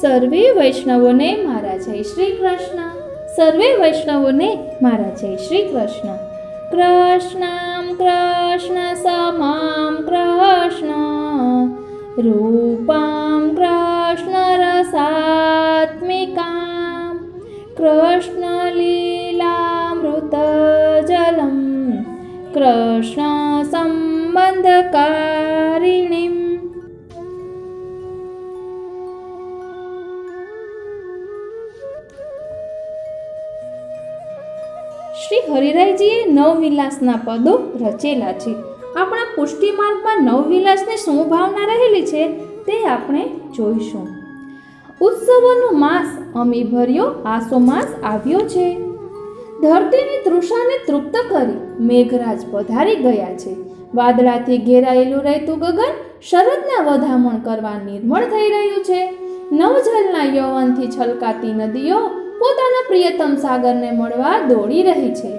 સર્વે વૈષ્ણવોને મારા જય શ્રી કૃષ્ણ. સર્વે વૈષ્ણવોને મારા જય શ્રી કૃષ્ણ. કૃષ્ણં કૃષ્ણ સમાં કૃષ્ણ રૂપાં કૃષ્ણ રસાત્મિકાં કૃષ્ણ લીલામૃત જલમ કૃષ્ણ સંબંધકારિણીમ. શ્રી હરિરાયજીએ નવવિલાસના પદો રચેલા છે. આપણા પુષ્ટિ માર્ગમાં નવવિલાસની શું ભાવના રહેલી છે તે આપણે જોઈશું. ઉત્સવોનો માસ અમી ભર્યો આસો માસ આવ્યો છે. ધરતીની તૃષાને તૃપ્ત કરી મેઘરાજ પધારી ગયા છે. વાદળાથી ઘેરાયેલું રહેતું ગગન શરદના વધામણ કરવા નિર્મળ થઈ રહ્યું છે. નવજલના યૌવનથી છલકાતી નદીઓ પોતાના પ્રિયતમ સાગરને મળવા દોડી રહી છે.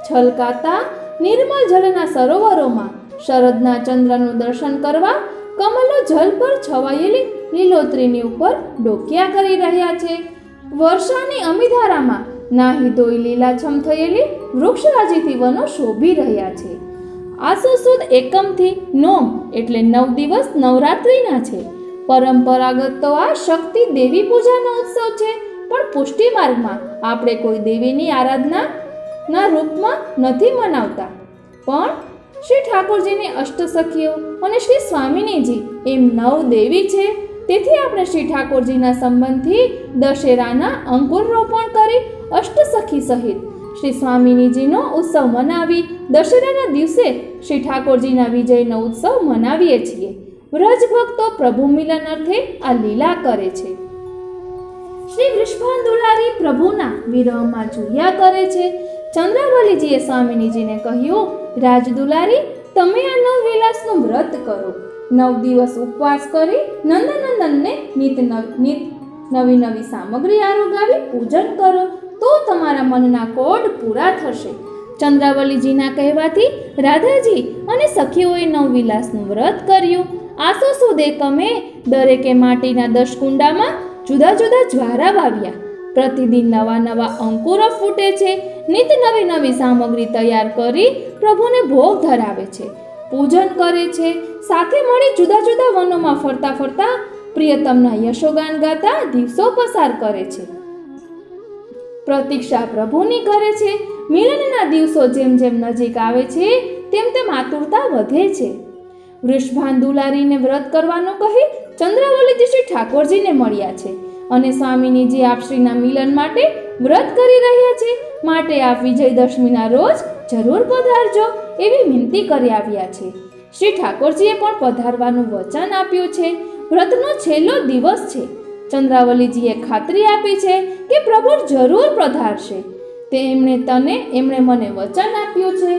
છલકાતા નિર્મળ જલના સરોવરોમાં શરદના ચંદ્રનું દર્શન કરવા કમલો જલ પર છવાયેલી લીલોતરીની ઉપર ડોકિયા કરી રહ્યા છે. વર્ષાની અમીધારામાં નાહી ધોઈ લીલાછમ થયેલી વૃક્ષરાજીથી વનો શોભી રહ્યા છે. આસો સુદ એકમથી નોમ એટલે 9 દિવસ નવરાત્રિના છે. પરંપરાગત તો આ શક્તિ દેવી પૂજાનો ઉત્સવ છે, પણ પુષ્ટિ માર્ગમાં આપણે કોઈ દેવીની આરાધનાના રૂપમાં નથી મનાવતા, પણ શ્રી ઠાકોરજીની અષ્ટસખીઓ અને શ્રી સ્વામિનીજી એમ 9 દેવી છે. તેથી આપણે શ્રી ઠાકોરજીના સંબંધથી દશેરાના અંકુર રોપણ કરી અષ્ટસખી સહિત શ્રી સ્વામિનીજીનો ઉત્સવ મનાવી દશેરાના દિવસે શ્રી ઠાકોરજીના વિજયનો ઉત્સવ મનાવીએ છીએ. વ્રજ ભક્તો પ્રભુ મિલન અર્થે આ લીલા કરે છે. શ્રી વૃષભાન દુલારી પ્રભુના વિરહમાં ઝૂલ્યા કરે છે. ચંદ્રાવલીજીએ સ્વામિનીજીને કહ્યું, રાજ દુલારી, તમે આ નવવિલાસનું વ્રત કરો. 9 દિવસ ઉપવાસ કરી નંદનંદનને નવી નવી સામગ્રી આરોગાવી પૂજન કરો, તો તમારા મનના કોડ પૂરા થશે. ચંદ્રાવલીજીના કહેવાથી રાધાજી અને સખીઓએ નવવિલાસનું વ્રત કર્યું. આસો સુદ એકમે દરેકે માટીના 10 કુંડામાં જુદા જુદા જ્વારા વાવ્યા. પ્રતિદિન નવા નવા અંકુરો ફૂટે છે. નિત નવી નવી સામગ્રી તૈયાર કરી પ્રભુને ભોગ ધરાવે છે, પૂજન કરે છે. સાથે મળી જુદા જુદા વનોમાં ફરતા ફરતા પ્રિયતમના યશોગાન ગાતા દિવસો પસાર કરે છે. પ્રતીક્ષા પ્રભુની કરે છે. મિલનના દિવસો જેમ જેમ નજીક આવે છે તેમ તેમ આતુરતા વધે છે. વૃષભાન દુલારીને વ્રત કરવાનું કહી ચંદ્રાવલીજી શ્રી ઠાકોરજીને મળ્યા છે અને સ્વામિનીજી આપશ્રીના મિલન માટે વ્રત કરી રહ્યા છે. માટે આપ વિજયદશમીના રોજ જરૂર પધારજો એવી વિનંતી કરી આવ્યા છે. શ્રી ઠાકોરજીએ પણ પધારવાનું વચન આપ્યું છે. વ્રતનો છેલ્લો દિવસ છે. ચંદ્રાવલીજીએ ખાતરી આપી છે કે પ્રભુ જરૂર પધારશે. એમણે મને વચન આપ્યું છે.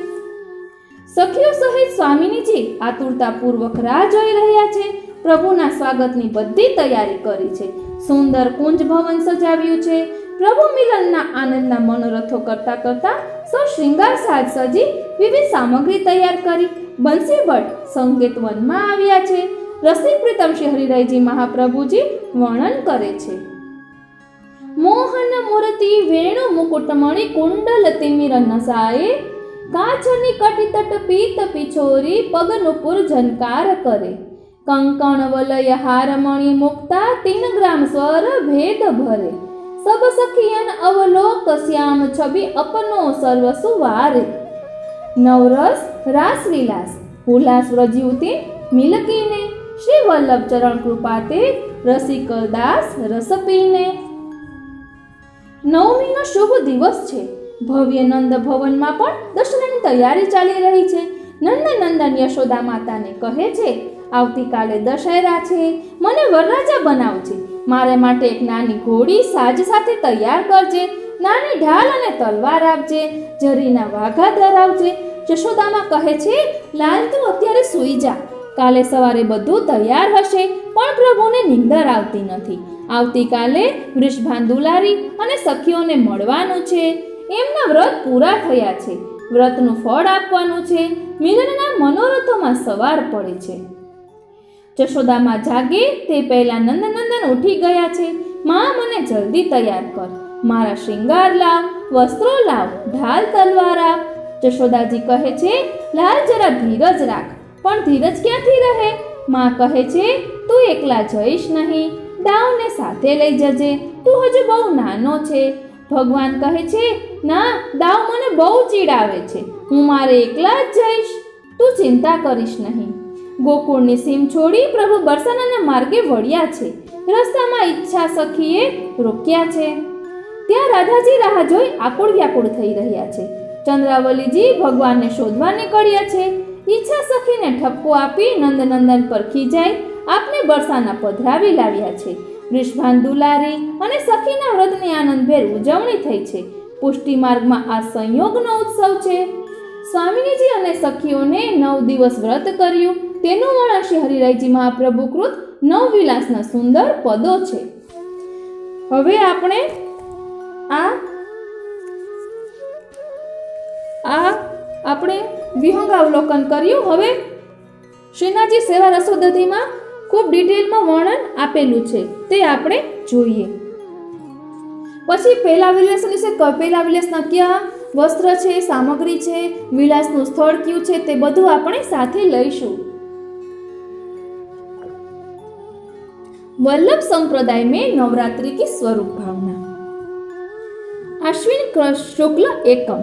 સખીઓ સહિત સ્વામિનીજી આતુરતાપૂર્વક રાહ જોઈ રહ્યા છે. પ્રભુના સ્વાગતની બધી તૈયારી કરી છે. સુંદર કુંજ ભવન સજાવ્યું છે. પ્રભુ મિલનના આનંદના મનોરથો કરતા કરતા સૌ શૃંગાર સાજ સજી વિવિધ સામગ્રી તૈયાર કરી બંસી ભટ્ટ સંકેત વનમાં આવ્યા છે. રસિક પ્રીતમ શ્રી હરિરાયજી મહાપ્રભુજી વર્ણન કરે છે. મોહન મૂર્તિ વેણુ મુકુટમણિ કુંડલ તિમિર નસાએ કાચની કટિતટ પીત પિછોરી પગનુપુર ઝનકાર કરે કંકણ વલય હારમણિ મુક્તા 3 ગ્રામ સ્વર ભેદ ભરે સબ સખિયન અવલોક શ્યામ છબી અપનો સર્વ સુવારે. નવરસ રાસ વિલાસ હુલાસ વ્રજયુતિ મિલકીને શ્રી વલ્લભ ચરણ કૃપાતે રસિક દાસ રસ પીને. નવમીનો શુભ દિવસ છે. ભવ્ય નંદ ભવનમાં પણ દર્શનની તૈયારી ચાલી રહી છે. નંદનંદન યશોદા માતાને કહે છે, આવતીકાલે દશેરા છે, મને વરરાજા બનાવજે. મારે માટે એક નાની ઘોડી સાજ સાથે તૈયાર કરજે. નાની ઢાલ અને તલવાર આપજે. જરીના વાઘા ધરાવજે. યશોદામાં કહે છે, લાલ તું અત્યારે સૂઈ જા. કાલે સવારે બધું તૈયાર હશે. પણ પ્રભુને નિંદર આવતી નથી. આવતીકાલે વૃષભાન દુલારી અને સખીઓને મળવાનું છે. એમના વ્રત પૂરા થયા છે. વ્રતનું ફળ આપવાનું છે. મિલનના મનોરથોમાં સવાર પડે છે. જશોદામાં જાગે તે પહેલા નંદનંદન ઉઠી ગયા છે. માં મને જલ્દી તૈયાર કર, મારા શ્રૃંગાર લાવ, વસ્ત્રો લાવ, ઢાલ તલવાર આપ. જશોદાજી કહે છે, લાલ જરા ધીરજ રાખ. પણ ધીરજ ક્યાંથી રહે? માં કહે છે, તું એકલા જઈશ નહીં, દાવને સાથે લઈ જજે, તું હજુ બહુ નાનો છે. ભગવાન કહે છે, ના, દાવ મને બહુ ચીડાવે છે, હું મારે એકલા જ જઈશ, તું ચિંતા કરીશ નહીં. ગોકુળની સીમ છોડી પ્રભુ બરસાનાના માર્ગે વળ્યા છે. રસ્તામાં ઈચ્છા સખીએ રોક્યા છે. ત્યાં રાધાજી રાહ જોઈ આકુળ વ્યાકુળ થઈ રહ્યા છે. ચંદ્રાવલીજી ભગવાનને શોધવા નીકળ્યા છે. ઈચ્છા સખીને ઠપકો આપી નંદનંદન પર ખીજાઈ આપને બરસાના પધરાવી લાવ્યા છે. વૃષભાન દુલારી અને સખીના વ્રતની આનંદભેર ઉજવણી થઈ છે. પુષ્ટિ માર્ગમાં આ સંયોગનો ઉત્સવ છે. સ્વામિનીજી અને સખીઓને 9 દિવસ વ્રત કર્યું તેનું વર્ણન શ્રી હરિરાયજી મહાપ્રભુ કૃત નવવિલાસના સુંદર પદો છે. હવે આપણે આપણે વિહંગાવલોકન કર્યું. હવે શ્રીનાથજી સેવા રસોદધીમાં ખૂબ ડિટેલમાં વર્ણન આપેલું છે, તે આપણે જોઈએ. પછી પહેલા વિલાસ વિશે, પહેલા વિલાસના ક્યાં વસ્ત્ર છે, સામગ્રી છે, વિલાસનું સ્થળ કયું છે, તે બધું આપણે સાથે લઈશું. वल्लभ संप्रदाय में नवरात्रि की स्वरूप भावना. अश्विन शुक्ल एकम,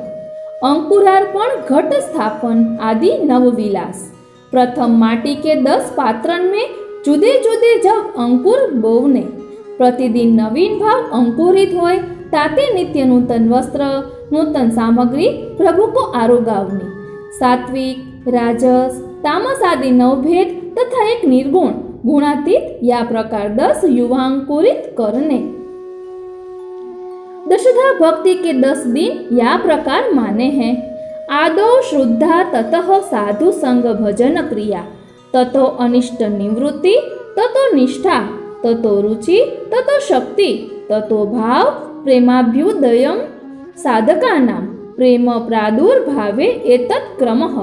अंकुरार्पण, घट स्थापन आदि नवविलास. प्रथम माटी के 10 पात्रन में जुदे जुदे जब अंकुर बोवने, प्रतिदिन नवीन भाव अंकुरित होय, ताते नित्य नूतन वस्त्र, नूतन सामग्री प्रभु को आरोगावनी. सात्विक, राजस, तामस आदि नवभेद तथा एक निर्गुण गुणातीत या प्रकार 10 युवांकुरित करने. दशधा भक्ति के 10 दिन या प्रकार माने हैं. आदो श्रद्धा, ततः साधु संग भजन क्रिया, ततो अनिष्ट निवृत्ति, ततो निष्ठा, ततो रुचि, ततो शक्ति, ततो भाव, प्रेमाभ्युदयम साधकानां प्रेम प्रादुर्भावे एतत् क्रमः.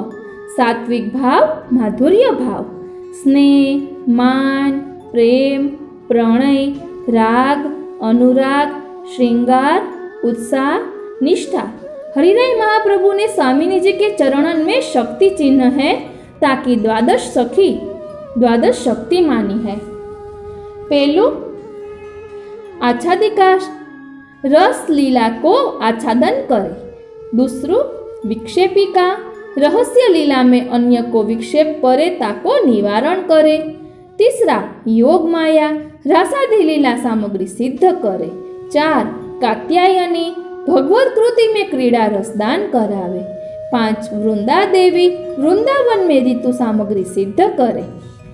सात्विक भाव, माधुर्य भाव, स्नेह, मान, प्रेम, प्रणय, राग, अनुराग, श्रृंगार, उत्साह, निष्ठा. हरिराय महाप्रभु ने स्वामिनी जी के चरणन में शक्ति चिन्ह है, ताकि द्वादश शक्ति मानी है. पहलू आच्छादिका रस लीला को आच्छादन करे. दूसरू विक्षेपिका, रहस्य लीला में अन्य को विक्षेप करे ताको निवारण करे. तीसरा योग माया, रासादी लीला सामग्री सिद्ध करे. 4 कात्यायनी, भगवत कृति में क्रीड़ा रसदान करावे. 5 वृंदा देवी, वृंदावन में ऋतु सामग्री सिद्ध करे.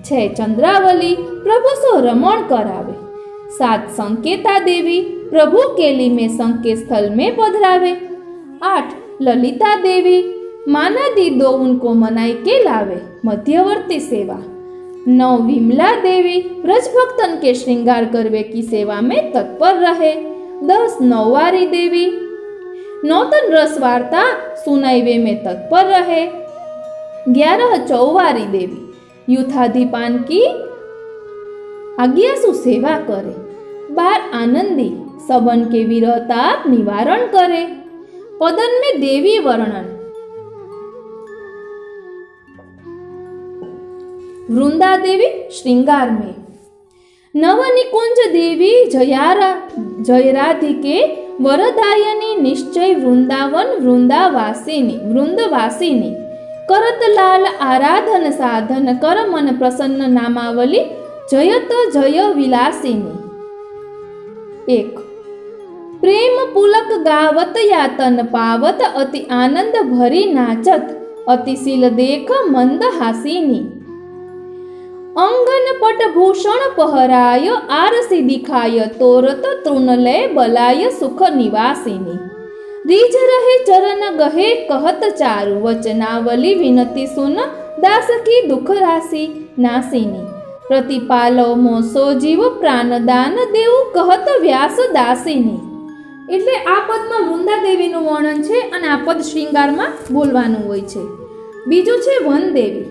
6 चंद्रावली, प्रभु सो रमण करावे. 7 संकेता देवी, प्रभु केली में संकेत स्थल में पधरावे. 8 ललिता देवी, मानादि 2 उनको मनाई के लावे, मध्यवर्ती सेवा. 9 विमला देवी, ब्रजभक्तन के श्रृंगार करवे की सेवा में तत्पर रहे. 10 नौवारी देवी, नौतन रस वार्ता सुनाईवे में तत्पर रहे. 11 चौवारी देवी, युद्धाधिपान की आज्ञासु सेवा करे. 12 आनंदी, सबन के विरहताप निवारण करे. पदन में देवी वर्णन. वृंदा देवी श्रृंगार में. नवनिकुंज देवी जयराधिके, वरदायनी निश्चय वृंदावन वृंदवासिनी. करतलाल आराधन साधन कर मन प्रसन्न नामावली, जयत जय विलासिनी. 1 प्रेम पुलक गावत यातन पावत, अति आनंद भरी नाचत, अतिशील देख मंद हासिनी. अंगन पट भूषण पहराय, आरसी दिखाय तोरत, तृणलय बलाय सुख निवासिनी. રીજ રહે ચરણ ગહે કહત ચારુ, વચનાવલી વિનતી સુન દાસ કી દુઃખ રાશિ નાસિની. પ્રતિપાલો મોસો જીવ પ્રાણદાન દેવું કહત વ્યાસ દાસિની. એટલે આ પદમાં વૃંદા દેવીનું વર્ણન છે અને આ પદ શ્રૃંગારમાં બોલવાનું હોય છે. બીજું છે વન દેવી.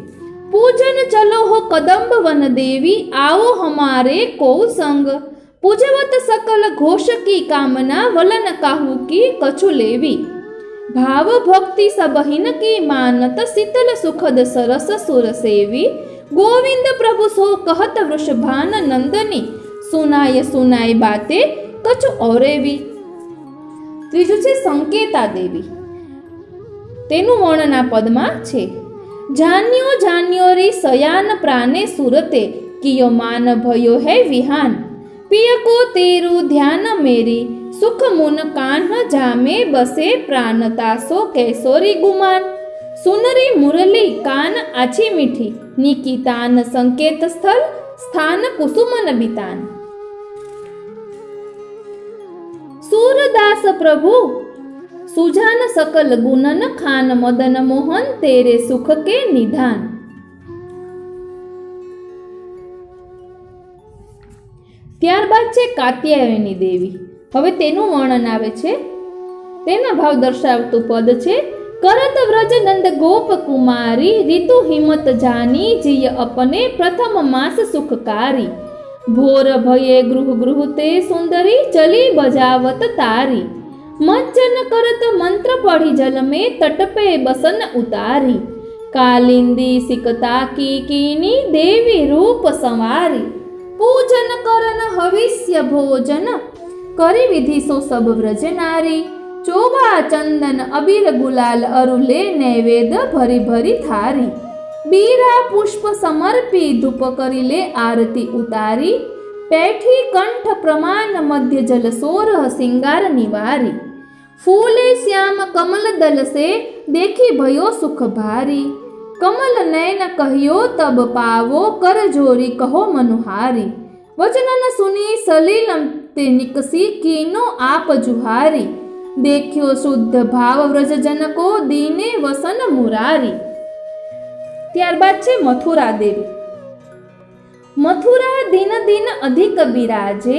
पूजन चलो हो कदम्ब वन देवी, आओ हमारे को संग, पूजवत सकल घोष की कामना वलन काहू की कछु लेवी। भाव भक्ति सबहिन की मानत शीतल सुखद सरस सुर सेवी। गोविंद प्रभु सो कहत वृषभान नंदनी सुनाय सुनाय बाते कछु औरेवी। ત્રીજું છે સંકેતા દેવી, તેનું વર્ણન આ પદમાં છે। જાન્યો જાન્યો રે સયાન પ્રાને સુરતે કિયો માન ભયો હે વિહાન। પિય કો તેરું ધ્યાન મેરી સુખ મુન કાન્હ જામે બસે પ્રાન તાસો કેસોરી ગુમાન। સુનરી મુરલી કાન આછી મીઠી નિકિતાન સંકેત સ્થળ સ્થાન કુસુમન બિતાન। सूरदास प्रभु सुजान सकल गुणन खान मदन मोहन तेरे सुख के निधान। ત્યારબાદ છે કાત્યાયની દેવી। હવે તેનું વર્ણન આવે છે, તેના ભાવ દર્શાવતું પદ છે। કરત વ્રજ નંદ ગોપ કુમારી ऋतु हिमत जानी जिय अपने प्रथम मास सुखकारी। भोर भये गृह गृह ते सुंदरी चली बजावत तारी। मज्जन करत मंत्र पढ़ी जल में तट पे बसन उतारी। कालिंदी सिकता की कीनी देवी रूप संवारी। पूजन करन हविष्य भोजन करी विधि सो सब व्रज नारी। चोबा चंदन अबीर गुलाल अरुले नैवेद्य भरी भरी थारी। बीरा पुष्प समर्पी धूप करिले आरती उतारी। पैठी कंठ प्रमाण मध्य जल सोरह सिंगार निवारी। फूले श्याम कमल दल से देखी भयो सुख भारी। कमल नयन कहियो तब पावो कर जोरी कहो मनुहारी। वचनन सुनी सलील ते निकसी कीनो आप जुहारी। देखियो शुद्ध भाव व्रज जन को दीने वसन मुरारी। ત્યારબાદ છે મથુરા દેવી। મથુરા દિન દિન अधिक बिराजे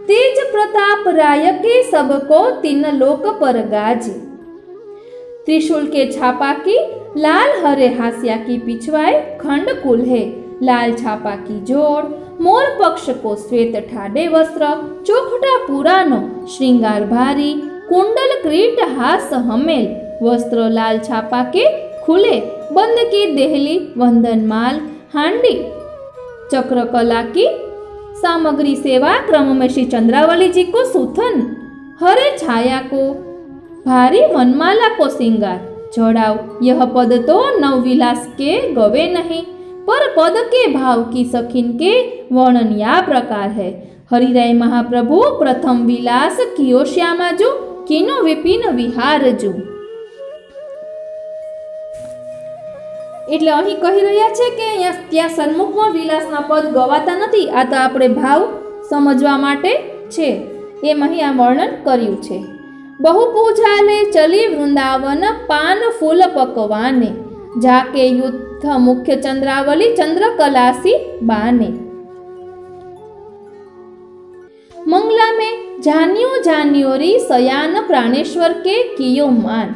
तेज प्रताप राय के सबको तीन लोक पर गाजे। त्रिशूल के छापा की लाल हरे हास्या की पिछवाए खंड कुल है। लाल छापा की जोड़ मोर पक्ष को श्वेत ठाडे वस्त्र। चोखटा पुरानो श्रृंगार भारी कुंडल क्रीट हास हमेल। वस्त्र लाल छापा के खुले बंद की देहली वंदन माल हांडी। चक्रकला की सामग्री सेवा क्रम में श्री चंद्रावली जी को सुथन। हरे छाया को भारी वनमाला को सिंगार। जोड़ाओ यह पद तो नवविलास के गवे नहीं, पर पद के भाव की सखीन के वर्णन या प्रकार है। हरिराय महाप्रभु प्रथम विलास कियो श्यामाजू किनो विपिन विहारजू। એટલે અહીં કહી રહ્યા છે કે અહીંયા ત્યાં સન્મુખમાં વિલાસના પદ ગવાતા નથી। આ તો આપણે ભાવ સમજવા માટે છે, એમ અહીં આ વર્ણન કર્યું છે। બહુ પૂજાલે ચલી વૃંદાવન પાન ફૂલ પકવાને। જાકે યુદ્ધ મુખ્ય ચંદ્રાવલી ચંદ્રકલાસી બાને। मंगला में जानियो जानियो री सयान प्राणेश्वर के कियो मान।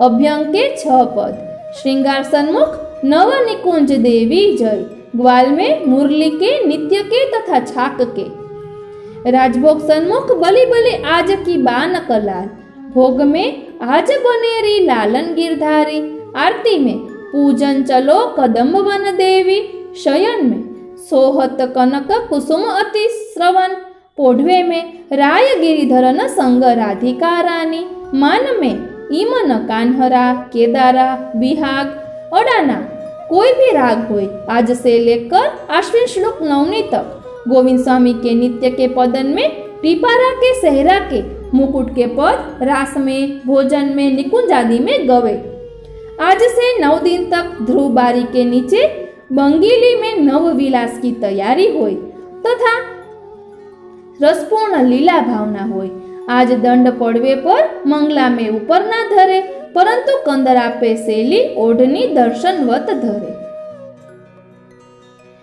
अभ्यंग के 6 पद। श्रृंगार सन्मुख नव निकुंज देवी जय। ग्वाल में मुरली के नित्य के तथा छाक के। राजभोग सन्मुख बलि बलि आज की बान कलाल। भोग में आज बनेरी लालन गिरधारी। आरती में पूजन चलो कदम्ब वन देवी। शयन में सोहत कनक कुसुम अति श्रवण। पोढ़वे में राय गिरिधरन संग राधिका रानी। मान में ईमन कान्हरा केदारा विहाग अडाना। कोई भी राग होए आज से लेकर आश्विन श्लोक 9 तक। गोविंद स्वामी के नित्य के पदन में टीपारा के सहरा के मुकुट के पद रास में भोजन में निकुंज आदि में गवे। आज से 9 दिन तक ध्रुव बारी के नीचे बंगीली में नव विलास की तैयारी होए तथा रसपूर्ण लीला भावना होए। आज दंड पड़वे पर मंगला में ऊपर ना धरे, परंतु कंदरा पे सेली ओढ़नी दर्शनवत धरे।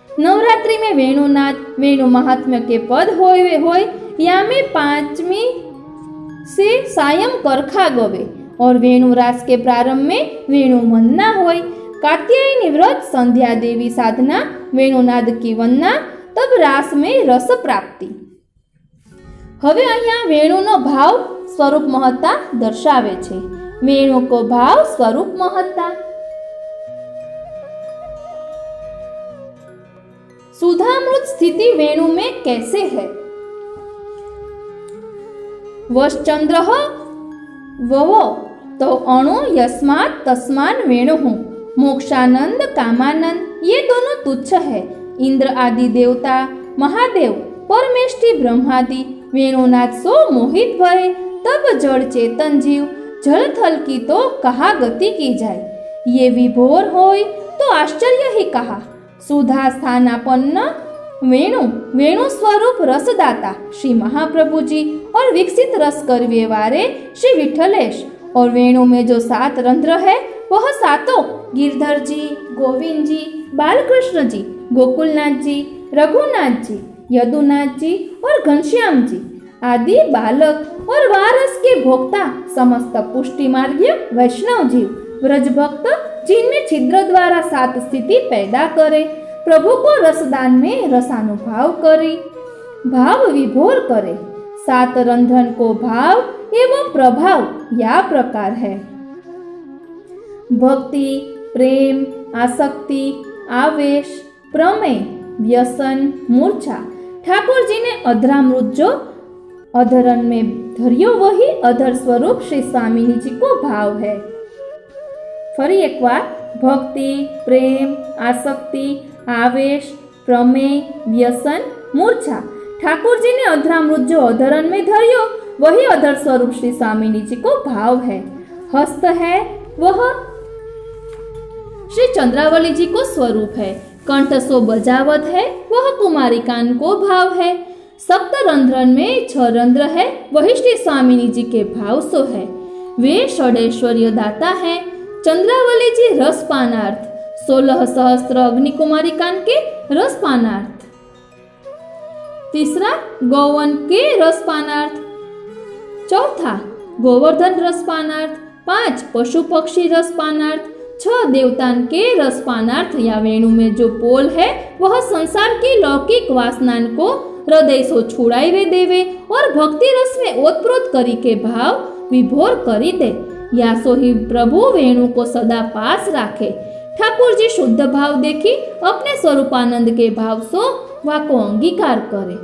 नवरात्रि में वेणुनाथ वेणु महात्म्य के पद होय या में 5वीं से सायं करखा गवे और वेणु रास के प्रारंभ में वेणु वंदना होय। कात्यायनी व्रत संध्या देवी साधना वेणुनाद की वंदना तब रास में रस प्राप्ति। હવે અહીંયા વેણુનો ભાવ સ્વરૂપ મહત્તા દર્શાવે છે। वेणु को भाव स्वरूप महत्ता। सुधामृत स्थिति वेणु में कैसे है? वश्चंद्र ववो तो अणु यस्मात् तस्मान् वेणु मोक्षानंद कामानंद ये दोनों तुच्छ है। इंद्र आदि देवता महादेव परमेष्टि ब्रह्मादि वेणुनाथ सो मोहित भय तब जड़ चेतन जीव जल थल की तो कहा गति की जाए। ये विभोर होय तो आश्चर्य ही कहा। सुधा स्थानापन्न वेणु वेणु स्वरूप रसदाता श्री महाप्रभु जी और विकसित रस करवे वारे श्री विठलेश। और वेणु में जो 7 रंध्र है वह सातों गिरधर जी, गोविंद जी, बालकृष्ण जी, गोकुलनाथ जी, रघुनाथ जी, यदुनाथ जी और घनश्याम जी आदि बालक और वारस के भोक्ता समस्त पुष्टि मार्गीय वैष्णव जीव व्रज भक्त जिनमें छिद्र द्वारा 7 स्थिति पैदा करे, प्रभु को रसदान में रसानुभाव करे, भाव विभोर करे। 7 रंध्रन को भाव एवं प्रभाव या प्रकार है। भक्ति, प्रेम, आसक्ति, आवेश, प्रमेय, व्यसन, मूर्छा। ठाकुर जी ने अधरामृत जो अधरन में धर्यो वही अधर स्वरूप श्री स्वामिनी जी को भाव है। फरी एक बार भक्ति, प्रेम, आसक्ति, आवेश, प्रमेय, व्यसन, मूर्छा। ठाकुर जी ने अधरामृत जो अधरन में धर्यो वही अधर स्वरूप श्री स्वामिनी जी को भाव है। हस्त है वह श्री चंद्रावली जी को स्वरूप है। कंठ सो बजावत है वह कुमारी कान को भाव है। सप्त रंध्रन में 6 रंध्र है वही श्री स्वामिनी जी के भाव सो है। वे षडेश्वर्य दाता है। चंद्रावली जी रसपानार्थ, 16 सहस्त्र अग्नि कुमारी कान के रसपानार्थ। तीसरा गौवन के रसपानार्थ। चौथा गोवर्धन रसपानार्थ। 5 पशु पक्षी रसपानार्थ। 6 देवतान के रसपानार्थ। या वेणु में जो पोल है वह संसार की लौकिक वासनान को हृदय सो छुड़ावे देवे और भक्ति रस में ओतप्रोत करी के भाव विभोर करी दे। या सो ही प्रभु वेणु को सदा पास राखे। ठाकुर जी शुद्ध भाव देखी अपने स्वरूपानंद के भाव सो वाको अंगीकार करे।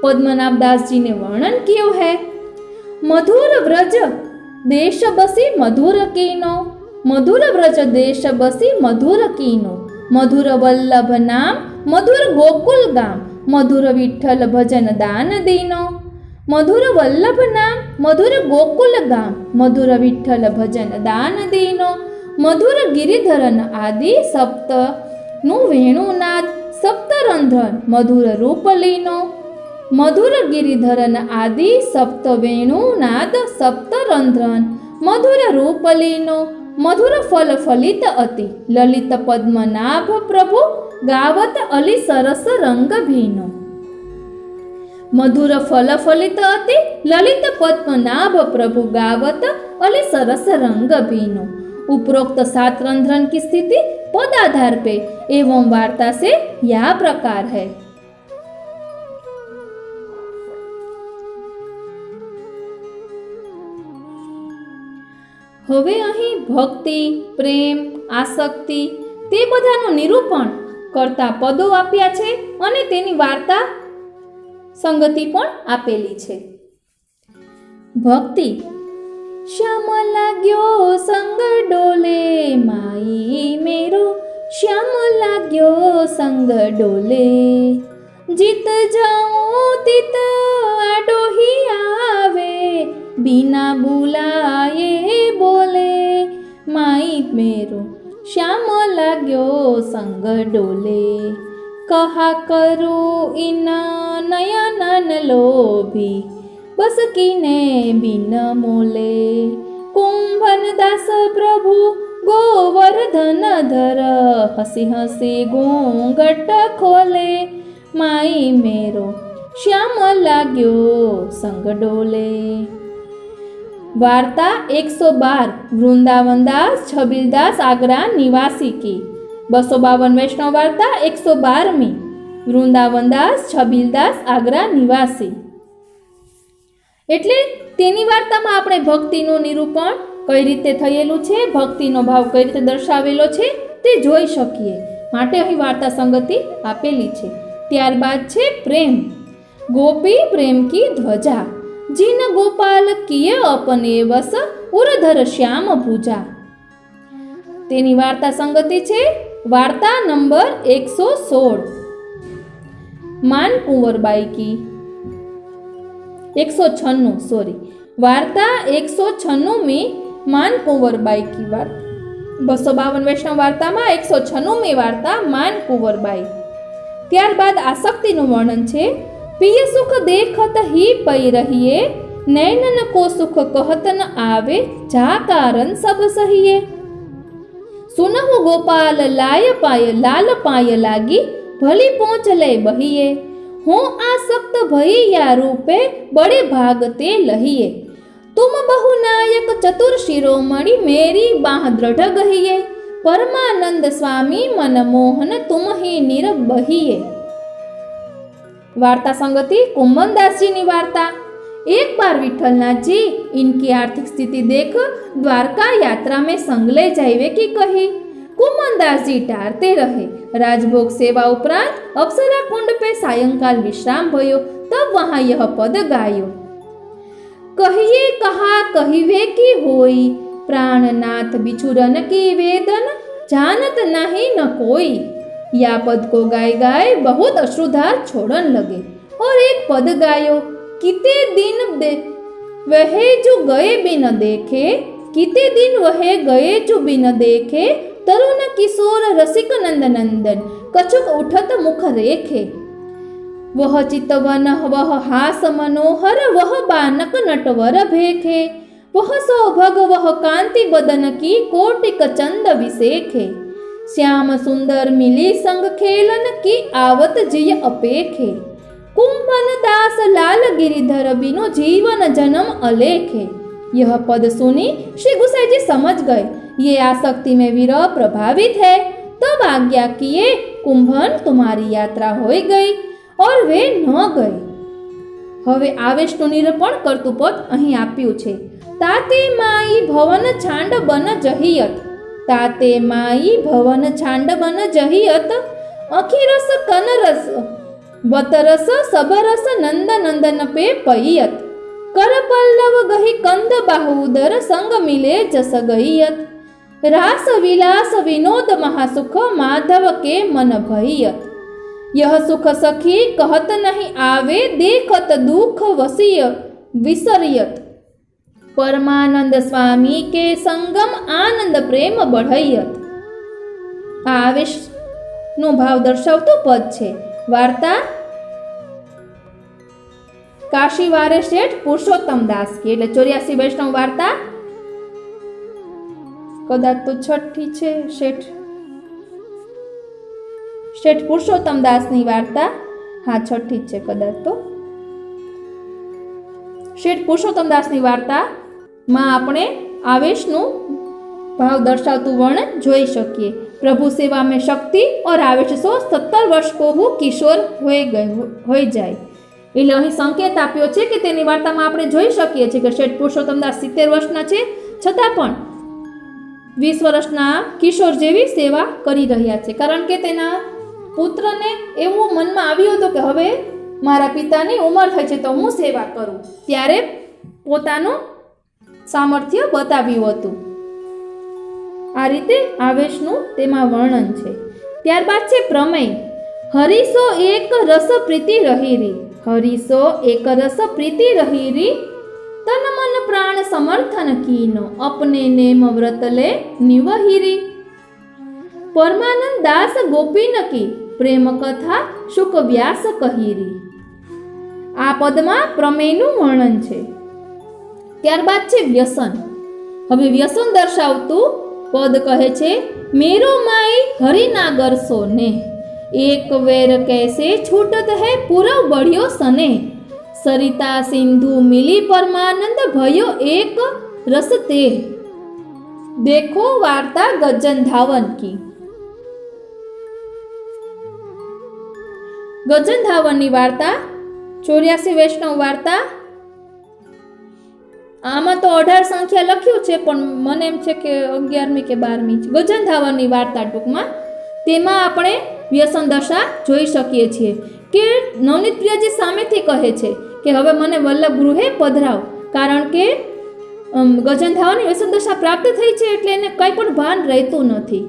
पद्मनाभ दास जी ने वर्णन कियो है। मधुर व्रज देश बसी मधुर कीनो, मधुर व्रज देश बसी मधुर कीनो, मधुर वल्लभ नाम मधुर गोकुल गाम, मधुर विठ्ठल भजन दान दीनो। मधुर वल्लभ नाम मधुर गोकुल गाम, मधुर विठ्ठल भजन दान दीनो। मधुर गिरिधरन आदि सप्त नु वेणुनाद, सप्त रंध्रन मधुर रूप लीनो। मधुर गिरिधरन आदि सप्त वेणुनाद, सप्त रंध्रन मधुर रूप लीनो। मधुर फल फलित अति ललित पद्मनाभ प्रभु गावत अली सरस रंग भीनो। मधुर फल फलित अति ललित पद्मनाभ प्रभु गावत अली सरस रंग भीनो। उपरोक्त 7 रंध्रन की स्थिति पद आधार पे एवं वार्ता से यह प्रकार है। હવે અહીં ભક્તિ, પ્રેમ, આસક્તિ તે બધાનું નિરૂપણ કરતા પદો આપ્યા છે અને તેની વાર્તા સંગતિ પણ આપેલી છે। ભક્તિ શ્યામ લાગ્યો સંગ ડોલે માઈ મેરો, શ્યામ લાગ્યો સંગ ડોલે, જીત જાઉં તીત આડો ही આવે, बिना बुलाए बोले माई मेरो, श्याम लाग्यो संग डोले। कहा करो इन नयनन लोभी, बस कीने बिन मोले। कुंभन दास प्रभु गोवर्धन धर, हसी हसी घूंघट खोले माई मेरो, श्याम लाग्यो संग डोले। वार्ता 112 वृंदावन दास छबीलदास आगरा निवासी की। 252 वैष्णव वार्ता 112वीं। વૃંદાવનદાસ છબીલદાસ આગ્રા નિવાસી. એટલે તેની વાર્તામાં આપણે ભક્તિનું નિરૂપણ કઈ રીતે થયેલું છે, ભક્તિનો ભાવ કઈ રીતે દર્શાવેલો છે તે જોઈ શકીએ. માટે અહીં વાર્તા સંગતિ આપેલી છે. ત્યારબાદ છે પ્રેમ. ગોપી પ્રેમ કી ધ્વજા, જીન ગોપાલ કિય અપને વસ, ઉરધર શ્યામ ભુજા. તેની વાર્તા સંગતિ છે. વાર્તા નંબર 116. માન કુંવરબાઈ કી 196 વાર્તા 196મી માન કુંવરબાઈ કી વાર્તા. 252 વૈષ્ણવ વાર્તામાં 196મી વાર્તા માન કુંવરબાઈ. ત્યારબાદ આસક્તિનું વર્ણન છે. પિય સુખ દેખત હી પઈ રહીએ, નૈનન કો સુખ કહત ન આવે, જા કારણ સબ સહીએ. સુનહુ ગોપાલ લાય પાય લાલ પાય લાગી, ભલી પહોંચ લે બહીએ, હું આસક્ત ભૈયા રૂપે બડે ભાગ તે લહીએ. તુમ બહુ નાયક ચતુર શિરોમણી, મેરી બાહ દ્રઢ ગહીએ, પરમાનંદ સ્વામી મન મોહન તુમ હી નિર બહીએ. वार्ता संगति कुंभनदास जी की वार्ता। एक बार विठलनाथ जी इनकी आर्थिक स्थिति देख द्वारका यात्रा में संग ले जाइए की कही। कुंभनदास जी टारते रहे। राजभोग सेवा उपरांत अप्सरा कुंड पे सायंकाल विश्राम भयो। तब वहां यह पद गायो। कहिए कहा कहिवे की होई, प्राणनाथ बिछुरन की वेदन, जानत नहीं न कोई। या पद को गाय गाय बहुत अश्रुधार छोड़न लगे। और एक पद गायो, किते दिन वह जो गए बिन देखे, किते दिन वह गए जो बिन देखे, तरुण किशोर रसिक नंद नंदन, कछुक उठत मुख रेखे। वह चितवन वह हास मनोहर, वह बानक नटवर भेखे, वह सौभग वह कांति बदन की, कोटिक चंद विसेखे। श्याम सुंदर मिली संग खेलन की, आवत जिय अपेखे। कुंभन दास लाल गिरिधर बिनु, जीवन जन्म अलेखे। यह पद सुनी श्री गुसाई जी समझ गए ये आसक्ति में विरह प्रभावित है। तब आज्ञा किए, कुंभन तुम्हारी यात्रा हो गई। और वे न गए। હવે આવેશનું નિરૂપણ કરતું પદ અહીં આપ્યું છે। તાતે માઈ ભવન છાંડ બન જહિયત, ताते माई भवन छांड बन जहियत, अखिरस कनरस बतरस सबरस नंद नंदन पे पयत, कर पल्लव गही कंद बाहुदर, संग मिले जस गहियत। रास विलास विनोद महासुख, माधव के मन भयत। यह सुख सखी कहत नहीं आवे, देखत दुख वसीय विसरियत। परमानंद स्वामी के संगम आनंद प्रेम बढ़यत। आवेश नो भाव दर्शावतो पद छे। वार्ता काशी वारे शेठ पुरुषोत्तम दास की, એટલે 84 वैष्णव वार्ता कदाच तो छठी छे। शेठ पुरुषोत्तम दास नी वार्ता हाँ छठी छे कदाच तो। शेठ पुरुषोत्तम दास नी वार्ता માં આપણે આવેશનું ભાવ દર્શાવતું વર્ણન જોઈ શકીએ। પ્રભુ સેવા में शक्ति और आवेश सो 70 वर्ष को હું કિશોર હોઈ જાય। એટલે અહીં સંકેત આપ્યો છે કે તેની વાર્તામાં આપણે જોઈ શકીએ છીએ કે શેઠ પુરુષોત્તમદાસ 70 વર્ષના છે, છતાં પણ 20 વર્ષના કિશોર જેવી સેવા કરી રહ્યા છે। કારણ કે તેના પુત્રને એવું મનમાં આવ્યું હતું કે હવે મારા પિતાની ઉંમર થઈ છે તો હું સેવા કરું, ત્યારે પોતાનું સામર્થ્ય બતાવ્યું હતું। આ રીતે આવેશનું તેમાં વર્ણન છે। ત્યારબાદ છે પ્રમેય। હરિસો એક રસ પ્રીતિ રહીરી, હરિસો એક રસ પ્રીતિ રહીરી, તન મન પ્રાણ સમર્થન कीनो, अपने नेम व्रत ले निवहिरी। परमानंद दास गोपीन की, प्रेम कथा शुक व्यास कहीरी। આ પદમાં પ્રમેયનું વર્ણન છે। ત્યારબાદ છે વ્યસન। હવે વ્યસન દર્શાવતું પદ કહે છે, मेरो माई हरिनागर सोने, एक वेर कैसे छूटत है पुरव बढ़ियो सने। सरिता सिंधु मिली परमानंद, भयो एक रसते। देखो वार्ता गजन धावन की। ગજનધાવનની વાર્તા, 84 વૈષ્ણવ વાર્તા. આમાં તો 18 સંખ્યા લખ્યું છે, પણ મને એમ છે કે 11મી કે 12મી છે. ગજનધાવનની વાર્તા ટૂંકમાં, તેમાં આપણે વ્યસન દશા જોઈ શકીએ છીએ કે નવનીત પ્રિયજી સામેથી કહે છે કે હવે મને વલ્લભ ગૃહે પધરાવ, કારણ કે ગજનધાવનની વ્યસન દશા પ્રાપ્ત થઈ છે એટલે એને કંઈ પણ ભાન રહેતું નથી.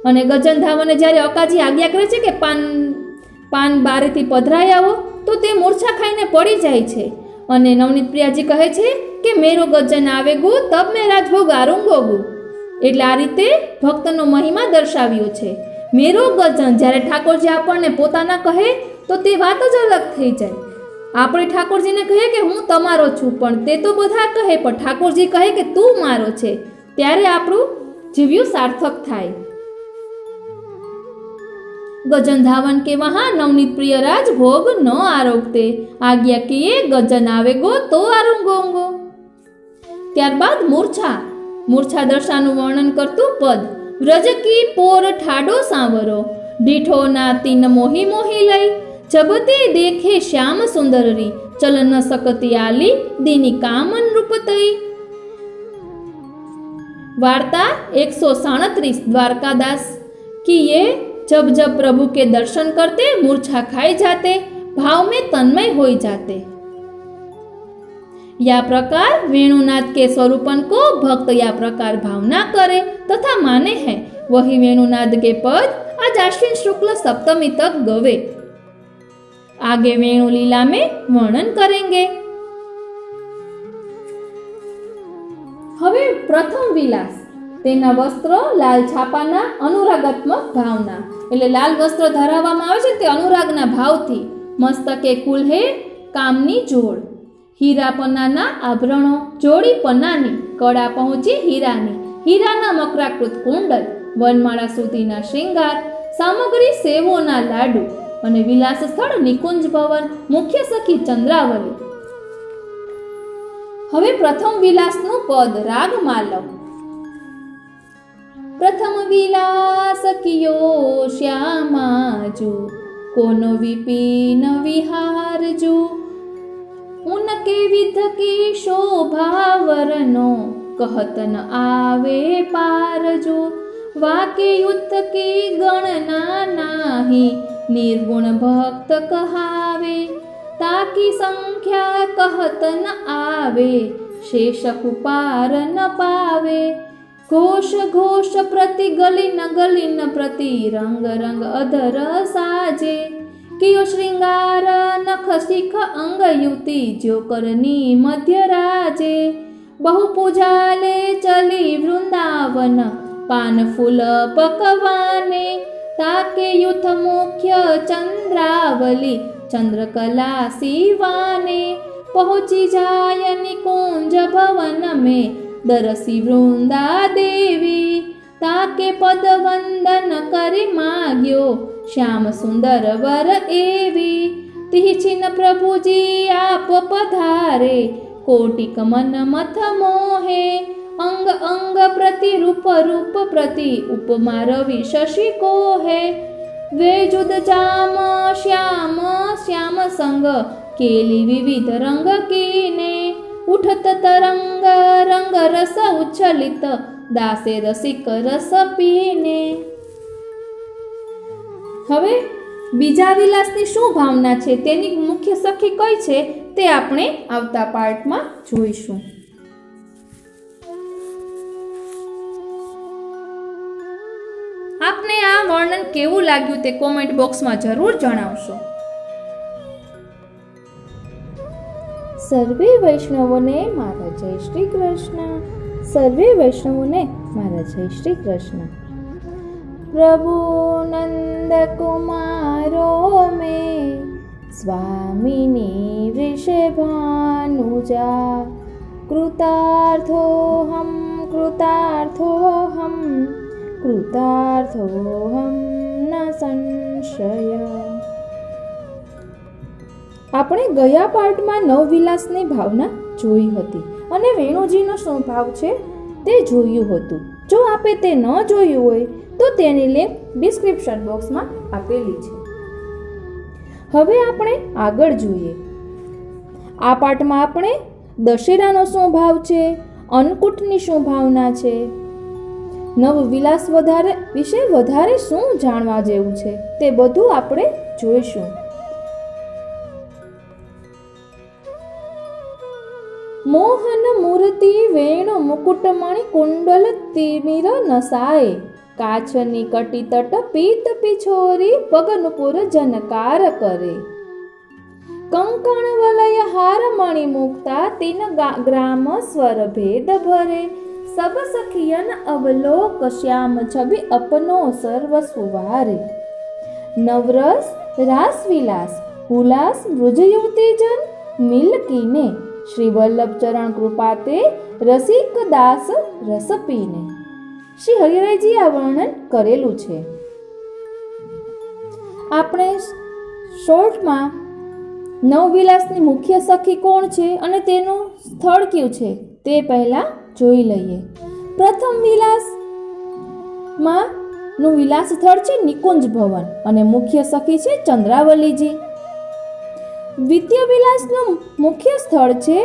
અને ગજનધાવને જ્યારે અકાજી આજ્ઞા કરે છે કે પાન બારેથી પધરાઈ આવો, તો તે મૂર્છા ખાઈને પડી જાય છે. અને નવનીત પ્રિયાજી કહે છે કે મેરો ગજન આવે ગો તબ મેં રાજભોગ આરુંગો ગો. એટલે આ રીતે ભક્તનો મહિમા દર્શાવ્યો છે. મેરો ગજન, જ્યારે ઠાકોરજી આપણને પોતાના કહે તો તે વાત જ અલગ થઈ જાય. આપણે ઠાકોરજીને કહીએ કે હું તમારો છું, પણ તે તો બધા કહે, પણ ઠાકોરજી કહે કે તું મારો છે, ત્યારે આપણું જીવ્યું સાર્થક થાય. ગજનધાવન કે વહાં નવનીત પ્રિય રાજ ભોગ ન આરોગતે, આજ્ઞા કિએ ગજન આવે ગો તો આરુંગોંગો. ત્યારબાદ મૂર્છા દશાનું વર્ણન કરતું પદ. વ્રજ કી પોર ઠાડો સાંવરો, ડીઠો ના તીન મોહી મોહી લઈ, જબતે દેખે શ્યામ સુંદરી, ચલ ન सकती आली दीनी कामन रूपतई. वार्ता 137 द्वारकादास कि ये जब जब प्रभु के दर्शन करते मूर्छा खाई जाते, भाव में तन्मय हो जाते. या प्रकार वेणुनाथ के स्वरूपन को भक्त या प्रकार भावना करे तथा माने हैं, वही वेणुनाथ के पद आज आश्विन शुक्ल सप्तमी तक गवे. आगे वेणु लीला में वर्णन करेंगे. હવે પ્રથમ વિલાસ, તેના વસ્ત્ર લાલ છાપાના અનુરાગાત્મક ભાવના, એટલે લાલ વસ્ત્ર ધરાવવામાં આવે છે તે અનુરાગના ભાવથી. મસ્તકે કુલ્હે કામની જોડ, હીરા પન્નાના આભરણો, જોડી પન્નાની, કડા પહોંચી હીરાની, હીરાના મકરાકૃત કુંડલ, વનમાળા સુધીના શ્રૃંગાર, સામગ્રી સેવોના લાડુ અને વિલાસ સ્થળ નિકુંજ ભવન, મુખ્ય સખી ચંદ્રાવલી. હવે પ્રથમ વિલાસનું પદ રાગ માલવ. પ્રથમ વિલાસ કિયો શ્યામાજુ, કોનો વિપિન વિહારજુ, ઉનકે વિધ કી શોભા વરનો, કહત ન આવે પારજુ. વાકે યુદ્ધ કી ગણના નાહી, निर्गुण भक्त कहावे, ताकी संख्या कहत न आवे, शेष कुपार न पावे. घोष घोष प्रति गलिन प्रति रंग रंग अधर साजे, कियो श्रृंगार नख शिख अंग युति, जो करनी मध्य राजे. बहु पूजाले चली वृंदावन, पान फूल पकवाने, ताके युथ मुख्य चंद्रावली, चंद्रकला सीवाने. पहुँची जाय निकुंज भवन में, दरसी वृंदा देवी, ताके पद वंदन करी माग्यो, श्याम सुंदर वर एवी. तिह छिन प्रभुजी आप पधारे, कोटिक मन मथ मोहे, अंग अंग प्रति रूप रूप प्रति, उपमा रवि शशि को है. वे जुद जाम श्याम श्याम संग, केली विविध रंग कीने, उठत तरंग रंग रस उच्छलित, दासे रसिक रस पीने. હવે બીજા વિલાસની શું ભાવના છે, તેની મુખ્ય સખી કઈ છે, તે આપણે આવતા પાર્ટમાં જોઈશું. આપને આ વર્ણન કેવું લાગ્યું તે કોમેન્ટ બોક્સમાં જરૂર જણાવશો. સર્વે વૈષ્ણવોને મારા જય શ્રી કૃષ્ણ. સર્વે વૈષ્ણવોને મારા જય શ્રી કૃષ્ણ. પ્રભુ નંદ કુમારો મેં સ્વામિની વૃષભાનુજા, કૃતાર્થોહમ કૃતાર્થોહમ કૃતાર્થોહમ ન સંશય. આપણે ગયા પાર્ટમાં નવવિલાસની ભાવના જોઈ હતી અને વેણુજીનો શું ભાવ છે તે જોયું હતું. જો આપે તે ન જોયું હોય તો તેની લિંક ડિસ્ક્રિપ્શન બોક્સમાં આપેલી છે. હવે આપણે આગળ જોઈએ. આ પાઠમાં આપણે દશેરાનો શું ભાવ છે, અન્નકૂટની શું ભાવના છે, નવવિલાસ વિશે વધારે શું જાણવા જેવું છે, તે બધું આપણે જોઈશું. મોહન મૂર્તિ વેણુ મુકુટમણિ કુંડલ તિમિર નસાય, કાછની કટી તટ પીત પિછોરી પગનુપુર જનકાર કરે, કંકણ વલય હાર મણિ મુક્તા તીન ગ્રામ સ્વર ભેદ ભરે, સબ સખિયન અવલોક શ્યામ છબી અપનો સર્વ સુવારે. નવરસ રાસ વિલાસ હુલાસ વૃજ યુવતી જન મિલકીને, શ્રી વલ્લભ ચરણ કૃપાતે રસિક દાસ રસ પીને. શ્રી હરિરાયજી આ વર્ણન કરેલું છે. આપણે શોર્ટમાં નવવિલાસની મુખ્ય સખી કોણ છે અને તેનું સ્થળ કયું છે તે પહેલા જોઈ લઈએ. પ્રથમ વિલાસમાં નું વિલાસ સ્થળ છે નિકુંજ ભવન અને મુખ્ય સખી છે ચંદ્રાવલીજી. દ્વિતીય વિલાસનું મુખ્ય સ્થળ છે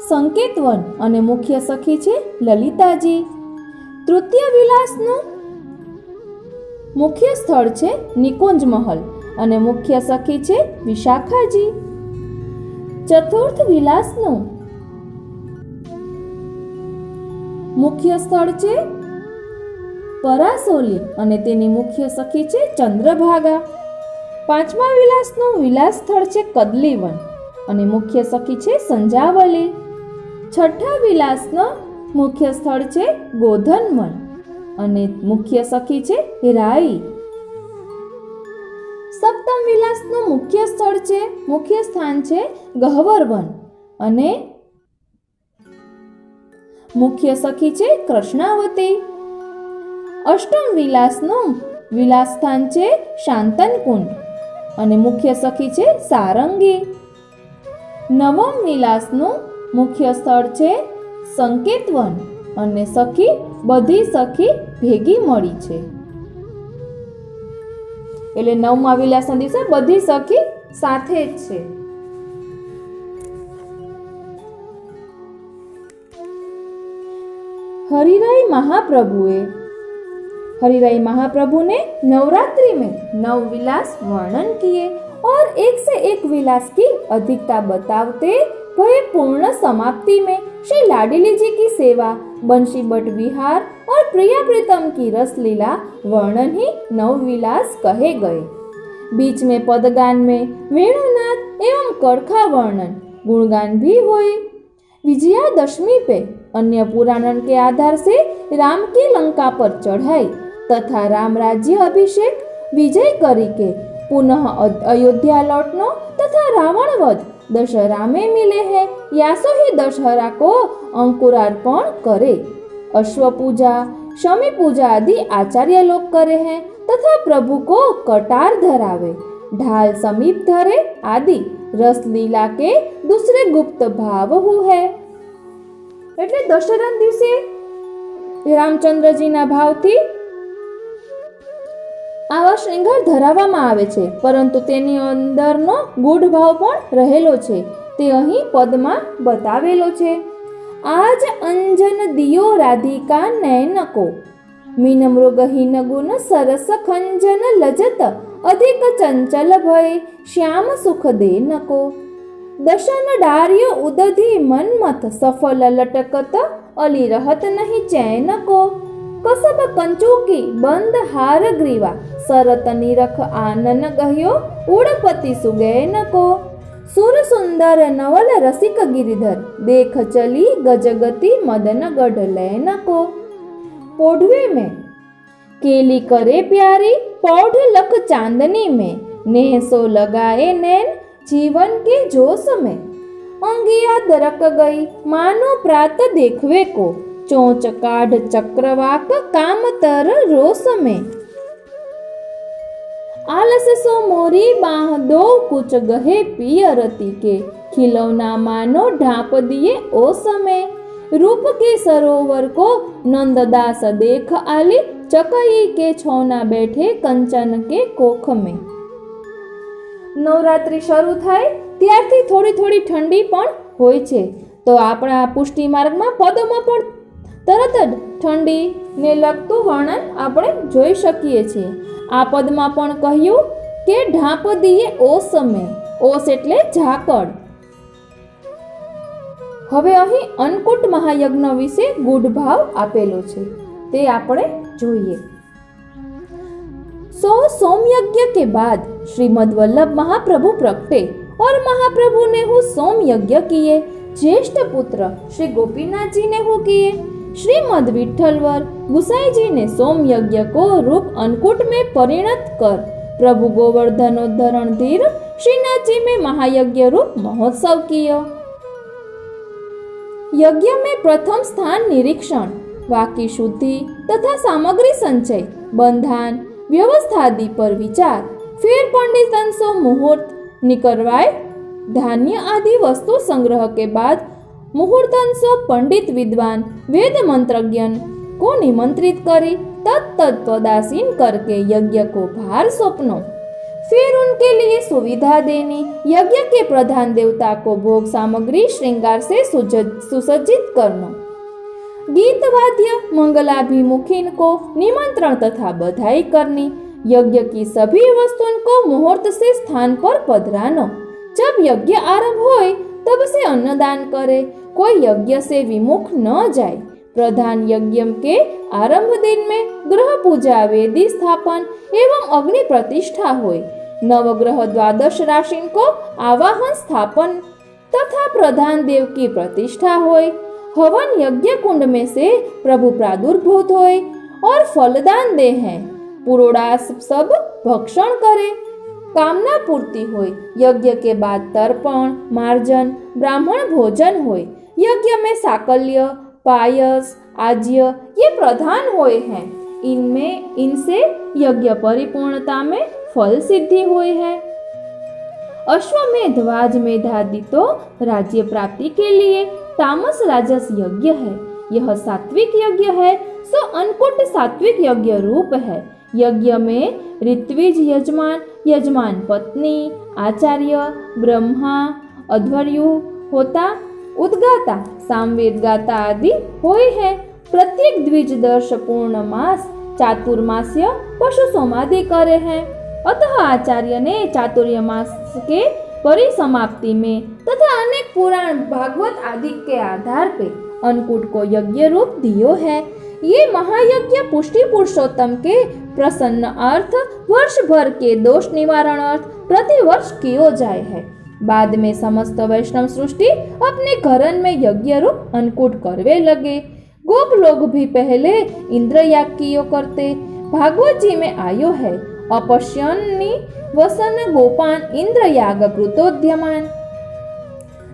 સંકેતવન અને મુખ્ય સખી છે લલિતાજી. તૃતીય વિલાસનું મુખ્ય સ્થળ છે નિકુંજ મહલ અને મુખ્ય સખી છે વિશાખાજી. ચતુર્થ વિલાસનું મુખ્ય સ્થળ છે પરાસોલી અને તેની મુખ્ય સખી છે ચંદ્રભાગા. પાંચમા વિલાસનું વિલાસ સ્થળ છે કદલીવન અને મુખ્ય સખી છે સંજાવલી. છઠ્ઠા વિલાસનું મુખ્ય સ્થળ છે ગોધનવન અને મુખ્ય સખી છે રાઈ. સપ્તમ વિલાસનું મુખ્ય સ્થાન છે ગહ્વરવન અને મુખ્ય સખી છે કૃષ્ણાવતી. અષ્ટમ વિલાસનું વિલાસ સ્થાન છે શાંતનકુંડ અને મુખ્ય સખી છે સારંગી. નવમ વિલાસનું મુખ્ય સ્થળ છે સંકેતવન અને બધી સખી ભેગી મળી છે. એટલે નવમા વિલાસના દિવસે બધી સખી સાથે જ છે. हरिराई महाप्रभु ने नवरात्रि में 9 विलास वर्णन किए और एक से एक विलास की अधिकता बताते हुए पूर्ण समाप्ति में श्री लाडली जी की सेवा, बंशी बट विहार और प्रिया प्रीतम की रसलीला वर्णन ही 9 विलास कहे गए. बीच में पदगान में वेणुनाद एवं करखा वर्णन गुणगान भी हुए. विजयादशमी पे अन्य पुराणन के आधार से राम की लंका पर चढ़ाई तथा राम राज्य अभिषेक विजय करी के पुनः अयोध्या लौटनो तथा रावण वध दशहरा में मिले हैं. यासो ही दशहरा को अंकुरार्पण करे. अश्व पूजा शमी पूजा आदि आचार्य लोग करे हैं तथा प्रभु को कटार धरावे, ढाल समीप धरे आदि रस लीला के दूसरे गुप्त भाव हु है. એટલે દશેરા દિવસે રામચંદ્રજીના ભાવથી આવા શ્રૃંગાર ધરાવવામાં આવે છે, પરંતુ તેની અંદરનો ગૂઢ ભાવ પણ રહેલો છે. તે અહીં પદમાં બતાવેલો છે. આજ અંજન દિયો રાધિકા નયनको मीन मृगहीन गुण सरस खंजन लजत अधिक चंचल भय श्याम सुख देनको. दशन डार्य उदधि मनमथ सफल लटकत अली रहत नहीं चैनको. कसब कंचूकी बंद हार ग्रीवा सरत निरख आनन गह्यो उड़पति सुगैनको. सुर सुंदर नवल रसिक गिरिधर देख चली गजगति मदन गढ़ लैनको. पोढ़वे में केली करे प्यारी पौध लख चांदनी में नेह सो लगाए नैन जीवन के जोश में. अंगिया दरक गई मानो प्रात देखवे को चोंच काढ़ चक्रवाक काम तर रोस में. आलस सो मोरी बाह दो कुछ गहे पियरती के खिलौना मानो ढांप दिए ओ समय. रूप के सरोवर को नंददास देख आली चकई के छौना बैठे कंचन के कोख में. નવરાત્રિ શરૂ થાય ત્યારથી થોડી થોડી ઠંડી પણ હોય છે. તો આપણા પુષ્ટિ માર્ગમાં પદોમાં પણ તરત જ ઠંડીને લગતું વર્ણન આપણે જોઈ શકીએ છીએ. આ પદમાં પણ કહ્યું કે ઢાંપ દીએ ઓસમે. ઓસ એટલે ઝાકળ. હવે અહીં અન્નકૂટ મહાયજ્ઞ વિશે ગૂઢ ભાવ આપેલો છે, તે આપણે જોઈએ. सो सोमयज्ञ के बाद श्रीमद वल्लभ महाप्रभु प्रगटे और महाप्रभु ने हु सोमयज्ञ किए. ज्येष्ठ पुत्र श्री गोपीनाथ जी ने हु किए. श्रीमद विठ्ठलवर गुसाई जी ने सोमयज्ञ को रूप अन्नकूट में परिणत कर प्रभु गोवर्धनोद्धरण धीर श्रीनाथ जी में महायज्ञ रूप महोत्सव किया. यज्ञ में प्रथम स्थान निरीक्षण, वाकी शुद्धि तथा सामग्री संचय, बंधान व्यवस्था आदि पर विचार, फिर पंडितन सो मुहूर्त निकलवाए. धान्य आदि वस्तु संग्रह के बाद मुहूर्तन सो पंडित विद्वान वेद मंत्रज्ञ को निमंत्रित करी तत्तदासीन करके यज्ञ को भार सौंपनो. फिर उनके लिए सुविधा देनी. यज्ञ के प्रधान देवता को भोग सामग्री श्रृंगार से सुसज्जित करना. गीत वाद्य मंगलाभिमुखीन को निमंत्रण तथा बधाई करनी. यज्ञ की सभी वस्तुओं को मुहूर्त से स्थान पर पधरानो. जब यज्ञ आरंभ होए तब से अन्नदान करे, कोई यज्ञ से विमुख न जाए. प्रधान यज्ञ के आरंभ दिन में ग्रह पूजा, वेदी स्थापन एवं अग्नि प्रतिष्ठा होए. नवग्रह द्वादश राशि को आवाहन स्थापन तथा प्रधान देव की प्रतिष्ठा होए. हवन यज्ञ कुंड में से प्रभु प्रादुर्भूत होए और फलदान दे हैं. पुरोडास सब भक्षण करे, कामना पूर्ति होए. यज्ञ के बाद तर्पण, मार्जन, ब्राह्मण भोजन होए. यज्ञ में साकल्य, पायस, आज्य ये प्रधान होए हैं. इनसे यज्ञ परिपूर्णता में फल सिद्धि हुई है. अश्वमेध, वाजमेधादि तो राज्य प्राप्ति के लिए तामस राजस यज्ञ है. यह सात्विक यज्ञ है, सो अन्नकूट सात्विक यज्ञ रूप है. यज्ञ में ऋत्विज यजमान, यजमान पत्नी, आचार्य, ब्रह्मा, अध्वर्यु होता, उद्गाता, सामवेद गाता आदि होए है. प्रत्येक द्विज दर्श पूर्ण मास चातुर्मास्य पशु सोमादि करे हैं. अतः आचार्य ने चातुर्य मास के परिसमाप्ति में तथा अनेक पुराण, भागवत आदि के आधार पे अन्नकूट को यज्ञ रूप दियो है. ये महायज्ञ पुष्टि पुरुषोत्तम के प्रसन्न अर्थ, वर्ष भर के दोष निवारण अर्थ प्रति वर्ष कियो जाए है. बाद में समस्त वैष्णव सृष्टि अपने घरन में यज्ञ रूप अन्नकूट करवे लगे. गोप लोग भी पहले इंद्र याग कियो करते. भागवत जी में आयो है, अपश्यन्नि वसन गोपान इंद्र याग कृतोद्यमान.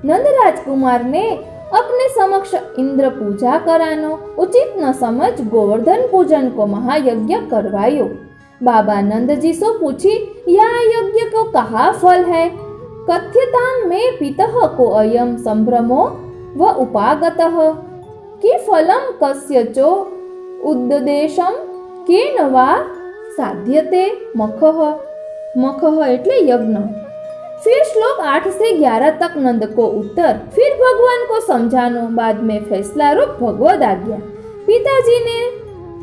नंद राजकुमार ने अपने समक्ष इंद्र पूजा करानो उचित न समझ गोवर्धन पूजन को महायज्ञ करवायो. बाबा नंद जी सो पूछी, यह यज्ञ को कहा फल है? कथ्यताम में पितः को अयम संभ्रमो व उपागतः कि फलम कस्यचो उद्देशम केन वा साध्यते मखः. मखः એટલે यज्ञ. फिर श्लोक 8 से 11 तक नंद को उत्तर, फिर भगवान को समझानो, बाद में फैसला रूप भगवद आज्ञा.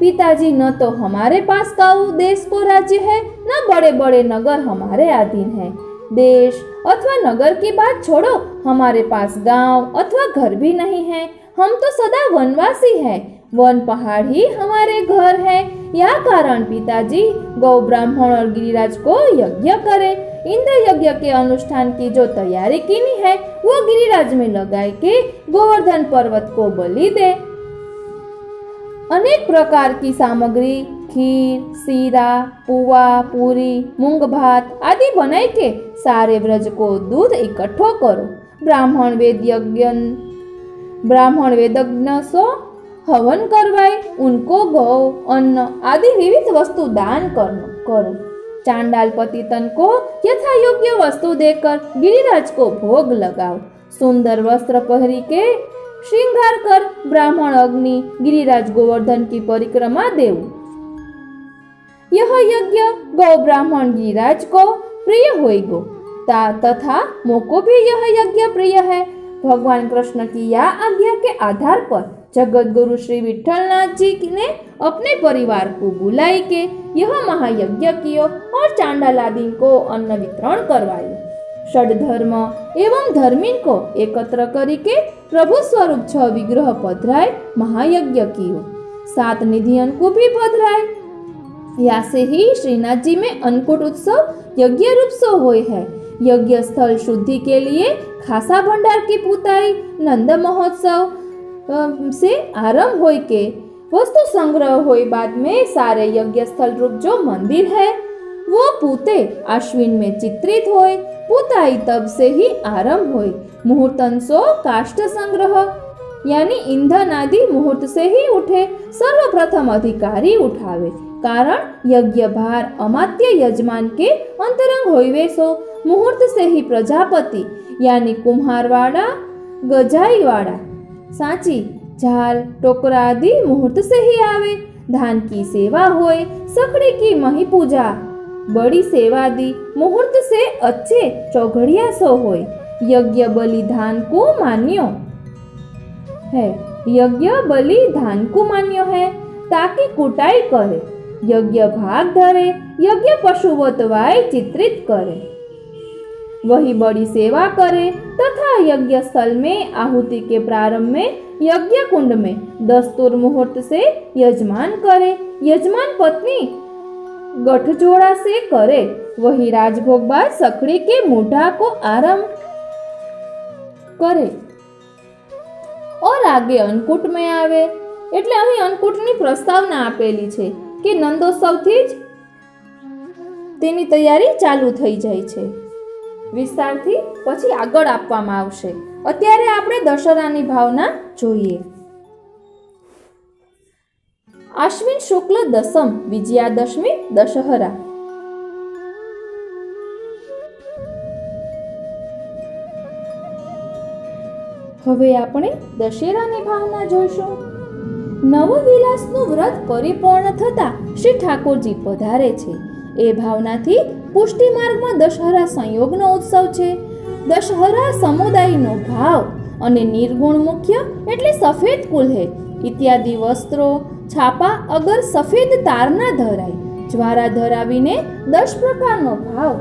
पिताजी न तो हमारे पास काऊ देश को राज्य है, न बड़े बड़े नगर हमारे अधीन है. देश अथवा नगर की बात छोड़ो, हमारे पास गांव अथवा घर भी नहीं है. हम तो सदा वनवासी हैं. वन पहाड़ ही हमारे घर है. यह कारण पिताजी गौ, ब्राह्मण और गिरिराज को यज्ञ करे. इंद्र यज्ञ के अनुष्ठान की जो तैयारी कीनी है वो गिरिराज में लगाए के गोवर्धन पर्वत को बलि दे. अनेक प्रकार की सामग्री, खीर, सीरा, पुआ, पूरी, मूंग भात आदि बनाए के सारे व्रज को दूध इकट्ठो करो. ब्राह्मण वेदज्ञ सो हवन करवाए. उनको गौ, अन्न आदि विविध वस्तु दान करो. चांडाल पतितन को यथा योग्य वस्तु देकर गिरिराज को भोग लगाओ. सुंदर वस्त्र पहरी के श्रृंगार कर ब्राह्मण अग्नि गिरिराज गोवर्धन की परिक्रमा देव. यह यज्ञ गौ, ब्राह्मण गिरिराज को प्रिय होएगो. तथा मोको भी यह यज्ञ प्रिय है। भगवान कृष्ण की यह आज्ञा के आधार पर जगत गुरु श्री विठलनाथ जी ने अपने परिवार को बुलाई के यह महायज्ञ कियो और चांडालादि को अन्न वितरण करवायो। षडधर्म एवं धर्मीन को एकत्र करके प्रभु स्वरूप 6 विग्रह पधराए महायज्ञ कियो। 7 निधियन को भी पधराए। या से ही श्रीनाथ जी में अन्नकूट उत्सव यज्ञ रूप से हुए है। यज्ञ स्थल शुद्धि के लिए खासा भंडार की पुताई नंद महोत्सव से आरंभ होय के वस्तु संग्रह होय बाद में सारे यज्ञ स्थल रूप जो मंदिर है वो पूते आश्विन में चित्रित होय। पुताई तब से ही आरंभ होय। मुहूर्तंसो काष्ठ संग्रह यानी ईंधन आदि मुहूर्त से ही उठे। सर्वप्रथम अधिकारी उठावे, कारण यज्ञ भार अमात्य यजमान के अंतरंग होइवे सो मुहूर्त से ही प्रजापति यानी कुम्हारवाड़ा गजाईवाड़ा सांची झाल टोकरा आदि मुहूर्त से ही आवे। धान की सेवा होए, सखड़ी की मही पूजा बड़ी सेवा दी मुहूर्त से अच्छे चौघड़िया सो होए। यज्ञ बलि धान को मान्यो है। यज्ञ बलि धान को मान्यो है ताकि कुटाई करे, यज्ञ भाग धरे, यज्ञ पशुवतवाय चित्रित करे, वही बड़ी सेवा करे तथा यज्ञ स्थल में आहुति के प्रारंभ में यज्ञ कुंड में दस्तूर मुहूर्त से यजमान करे। यजमान पत्नी गठजोड़ा से करे, वही राजभोग बाद सखड़ी के मुढ़ा को आरंभ करे और आगे अन्नकूट में आवे। એટલે અહીં अन्नकूटની પ્રસ્તાવના આપેલી છે કે નંદોત્સવથી જ તેની તૈયારી ચાલુ થઈ જાય છે। વિસ્તારથી પછી આગળ આપવામાં આવશે। અત્યારે આપણે દશેરાની ભાવના જોઈએ। આશ્વિન શુક્લ દસમ વિજયાદશમી દશહરા। હવે આપણે દશેરાની ભાવના જોઈશું। નવવિલાસનું વ્રત પરિપૂર્ણ થતા શ્રી ઠાકોરજી પધારે છે। એ ભાવનાથી પુષ્ટિ માર્ગમાં દશહરા સંયોગનો ઉત્સવ છે। દશહરા સમુદાયનો ભાવ અને નિર્ગુણ મુખ્ય એટલે સફેદ કુલ્હે ઇત્યાદि વસ્ત્રો છાપા અગર સફેદ તારના ધરાય। જ્વારા ધરાવીને 10 પ્રકારનો ભાવ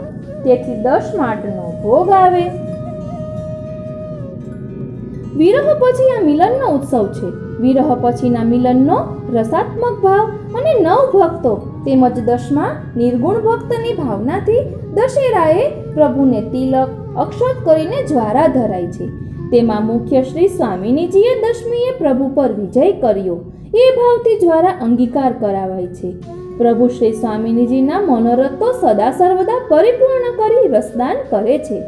તેથી 10 માટનો ભોગ આવે। વિરહ પછી આ મિલનનો ઉત્સવ છે। વિરહ પછીના મિલનનો રસાત્મક ભાવ અને 9 ભક્તો તેમજ 10મા નિર્ગુણ ભક્તની ભાવનાથી દશેરાએ પ્રભુને તિલક અક્ષત કરીને જ્વારા ધરાય છે। તેમાં મુખ્ય શ્રી સ્વામિનીજીએ 10મીએ પ્રભુ પર વિજય કર્યો એ ભાવથી જ્વારા અંગીકાર કરાવાય છે। પ્રભુ શ્રી સ્વામિનીજીના મનોરથો સદા સર્વદા પરિપૂર્ણ કરી રસદાન કરે છે।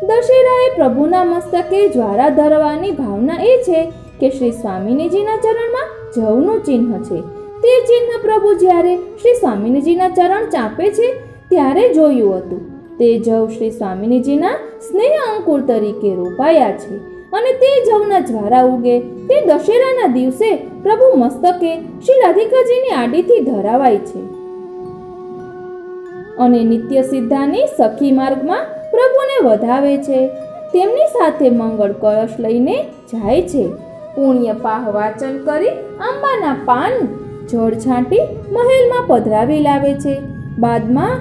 દશેરાએ પ્રભુના મસ્તકે જ્વારા ધરવાની ભાવના એ છે કે શ્રી સ્વામિનીજીના ચરણમાં જવનું ચિહ્ન છે। તે ચિહ્ન પ્રભુ જ્યારે શ્રી સ્વામિનીજીના ચરણ ચાપે છે ત્યારે જોયું હતું। તે જવ શ્રી સ્વામિનીજીના સ્નેહ અંકુર તરીકે રોપાયા છે અને તે જવના જ્વારા ઉગે તે દશેરાના દિવસે પ્રભુ મસ્તકે શ્રી રાધિકાજીની આડીથી ધરાવાય છે અને નિત્ય સિદ્ધાની સખી માર્ગમાં પ્રભુને વધાવે છે। તેમની સાથે મંગળ કળશ લઈને જાય છે। પુણ્ય પાહ વાચન કરી આંબાના પાન જળ છાંટી મહેલમાં પધરાવી લાવે છે। બાદમાં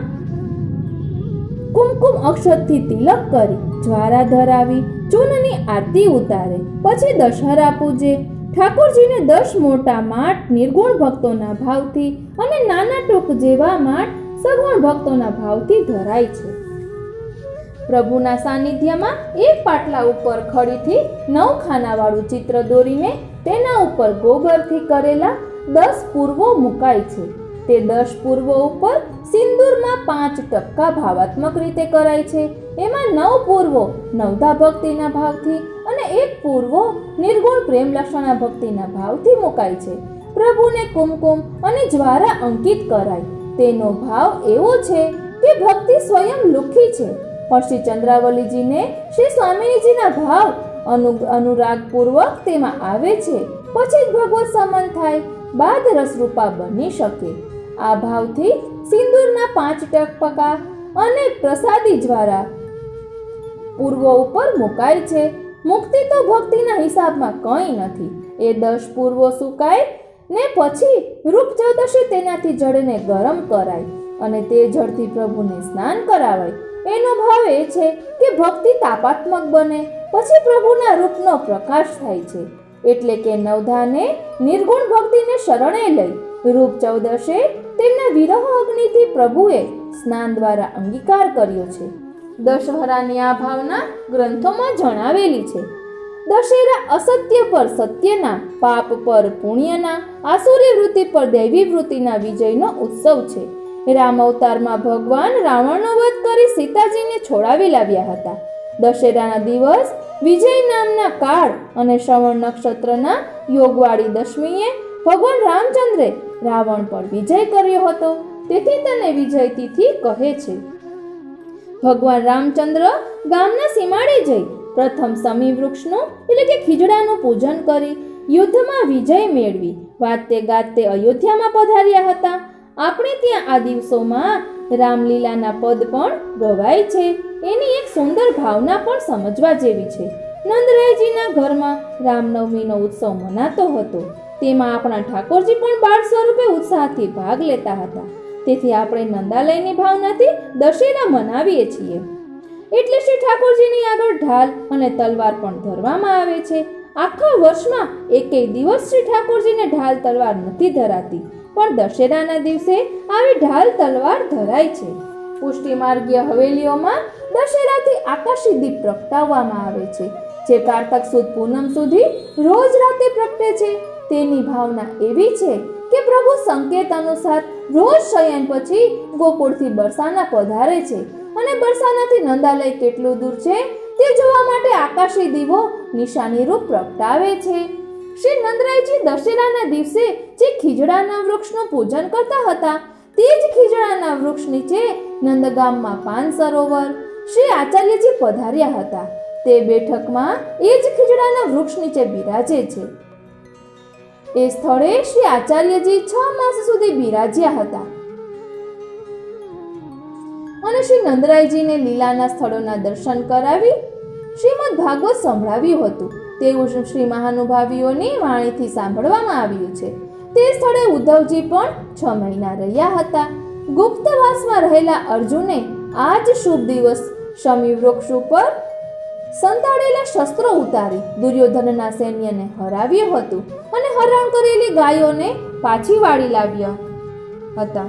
કુમકુમ અક્ષતથી તિલક કરી જ્વારા ધરાવી ચૂનની આરતી ઉતારે। પછી દશહરા પૂજે। ઠાકોરજીને 10 મોટા માટ નિર્ગુણ ભક્તોના ભાવથી અને નાના ટોક જેવા માટ સગુણ ભક્તોના ભાવથી ધરાય છે। પ્રભુના સાનિધ્યમાં એક પાટલા ઉપર ખડીથી 9 ખાનાવાળું ચિત્ર દોરીને તેના ઉપર ગોબરથી કરેલા 10 પૂર્વો મુકાય છે। તે 10 પૂર્વો ઉપર સિંદૂરમાં 5 ટપકા ભાવાત્મક રીતે કરાય છે। એમાં 9 પૂર્વો નવધા ભક્તિના ભાવથી અને 1 પૂર્વો નિર્ગુણ પ્રેમ લક્ષણા ભક્તિના ભાવથી મુકાય છે। પ્રભુને કુમકુમ અને જ્વારા અંકિત કરાય। તેનો ભાવ એવો છે કે ભક્તિ સ્વયં લુખી છે। પણ શ્રી ચંદ્રાવલીજીને શ્રી સ્વામિનીજીના ભાવ અનુરાગપૂર્વક તેમાં આવે છે। પછી જ ભગવત સમન થાય, બાદ રસરૂપા બની શકે। આ ભાવથી સિંદૂરના 5 ટપકા અને પ્રસાદી જ્વારા પૂર્વો ઉપર મુકાય છે. મુક્તિ તો ભક્તિના હિસાબમાં કંઈ નથી. એ 10 પૂર્વો સુકાય ને પછી રૂપ ચૌદશી તેનાથી જળને ગરમ કરાય અને તે જળથી પ્રભુને સ્નાન કરાવાય. એનો ભાવ એ છે કે ભક્તિ તાપાત્મક બને, પછી પ્રભુના રૂપનો પ્રકાશ થાય છે. એટલે કે નવધાને નિર્ગુણ ભક્તિને શરણે લઈ રૂપ ચૌદશે તેમના વિરહ અગ્નિથી પ્રભુએ સ્નાન દ્વારા અંગીકાર કર્યો છે. દશહરાની આ ભાવના ગ્રંથોમાં જણાવેલી છે. દશેરા અસત્ય પર સત્યના, પાપ પર પુણ્યના, આસુરી વૃત્તિ પર દૈવી વૃત્તિના વિજયનો ઉત્સવ છે. રામ અવતારમાં ભગવાન રાવણનો વધ કરી સીતાજીને છોડાવી લાવ્યા હતા. દશેરાના દિવસ વિજય નામના કાળ અને શ્રવણ નક્ષત્રના યોગવાળી દશમીએ ભગવાન રામચંદ્રે રાવણ પર વિજય કર્યો હતો. તેથી તેને વિજય તિથિ કહે છે. ભગવાન રામચંદ્ર ગામના સીમાડે જઈ પ્રથમ સમી વૃક્ષનું એટલે કે ખીજડાનું પૂજન કરી યુદ્ધમાં વિજય મેળવી વાતે ગાતે અયોધ્યામાં પધાર્યા હતા. આપણે ત્યાં આ દિવસોમાં રામલીલાના પદ પણ ગવાય છે. એની એક સુંદર ભાવના પણ સમજવા જેવી છે. નંદરાયજીના ઘરમાં રામનવમીનો ઉત્સવ મનાતો હતો. તેમાં આપણા ઠાકોરજી પણ બાળ સ્વરૂપે ઉત્સાહથી ભાગ લેતા હતા. તેથી આપણે નંદાલયની ભાવનાથી દશેરા મનાવીએ છીએ. એટલે શ્રી ઠાકોરજીની આગળ ઢાલ અને તલવાર પણ ધરવામાં આવે છે. આખા વર્ષમાં એકેય દિવસ શ્રી ઠાકોરજીને ઢાલ તલવાર નથી ધરાતી, પણ દશેરાના દિવસે આવી ઢાલ તલવાર ધરાય છે. પુષ્ટિ માર્ગીય હવેલીઓમાં દશેરાથી આકાશી દીપ પ્રગટાવવામાં આવે છે, જે કારતક સુદ પૂનમ સુધી રોજ રાતે પ્રગટે છે. તેની ભાવના એવી છે કે પ્રભુ સંકેત અનુસાર રોજ શયન પછી ગોકુળથી બરસાના પધારે છે અને બરસાનાથી નંદાલય કેટલું દૂર છે તે જોવા માટે આકાશી દીવો નિશાની રૂપ પ્રગટાવે છે. શ્રી નંદરાયજી દશેરાના દિવસે જે ખીજડાના વૃક્ષનું પૂજન કરતા હતા, તે જ ખીજડાના વૃક્ષ નીચે નંદગામમાં પાન સરોવર શ્રી આચાર્યજી પધાર્યા હતા. તે બેઠકમાં એ જ ખીજડાના વૃક્ષ નીચે બિરાજે છે. એ સ્થળે શ્રી આચાર્યજી 6 માસ સુધી બિરાજ્યા હતા અને શ્રી નંદરાયજીને લીલાના સ્થળોના દર્શન કરાવી શ્રીમદ ભાગવત સંભળાવ્યું હતું. તેવું શ્રી મહાનુભાવીઓની વાણીથી સાંભળવામાં આવ્યું છે. તે સ્થળે ઉદ્ધવજી પણ 6 મહિના રહ્યા હતા. ગુપ્તવાસમાં રહેલા અર્જુને આ જ શુભ દિવસ શમી વૃક્ષ ઉપર સંતાડેલા શસ્ત્રો ઉતારી દુર્યોધનના સૈન્યને હરાવ્યું હતું અને હરણ કરેલી ગાયોને પાછી વાળી લાવ્યા હતા.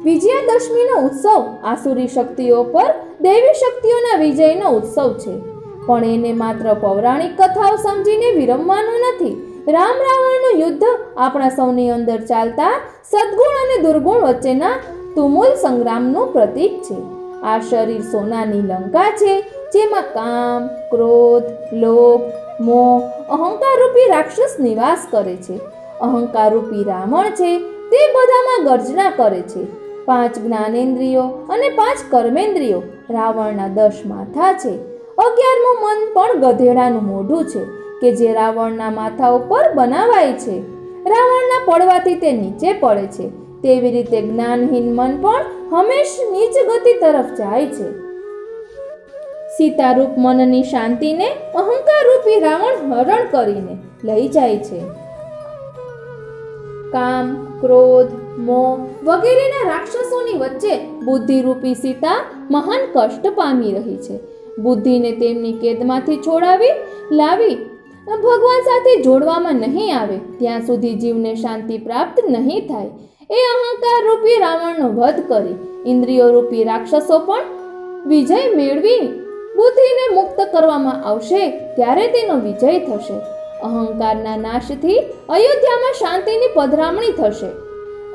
વિજયાદશમીનો ઉત્સવ આસુરી શક્તિઓ પર દૈવી શક્તિઓના વિજયનો ઉત્સવ છે, પણ એને માત્ર પૌરાણિક કથાઓ સમજીને વિરમવાનું નથી. રામ રાવણનું યુદ્ધ આપણા સૌની અંદર ચાલતા સદ્ગુણ અને દુર્ગુણ વચ્ચેના તુમુલ સંગ્રામનું પ્રતીક છે. આ શરીર સોનાની લંકા છે, જેમાં કામ, ક્રોધ, લોભ, મોહ, અહંકાર રૂપી રાક્ષસ નિવાસ કરે છે. અહંકાર રૂપી રાવણ છે, તે બધામાં ગર્જના કરે છે. 5 જ્ઞાનેન્દ્રિયો અને 5 કર્મેન્દ્રિયો રાવણના 10 માથા છે. 11મું મન પણ ગધેડાનું મોઢું છે કે જે રાવણના માથા ઉપર બનાવાય છે. રાવણના પડવાથી તે નીચે પડે છે. તેવી રીતે જ્ઞાનહીન મન પણ હંમેશ નીચ ગતિ તરફ જાય છે. સીતારૂપ મનની શાંતિને અહંકાર રૂપી રાવણ હરણ કરીને લઈ જાય છે. કામ, ક્રોધ, મોહ વગેરેના રાક્ષસોની વચ્ચે બુદ્ધિરૂપી સીતા મહાન કષ્ટ પામી રહી છે. બુદ્ધિને તેમની કેદમાંથી છોડાવી લાવી ભગવાન સાથે જોડવામાં નહીં આવે ત્યાં સુધી જીવને શાંતિ પ્રાપ્ત નહીં થાય. એ અહંકાર રૂપી રાવણનો વધ કરી ઇન્દ્રિયો રૂપી રાક્ષસો પણ વિજય મેળવી બુદ્ધિને મુક્ત કરવામાં આવશે ત્યારે તેનો વિજય થશે. અહંકારના નાશથી અયોધ્યામાં શાંતિની પધરામણી થશે.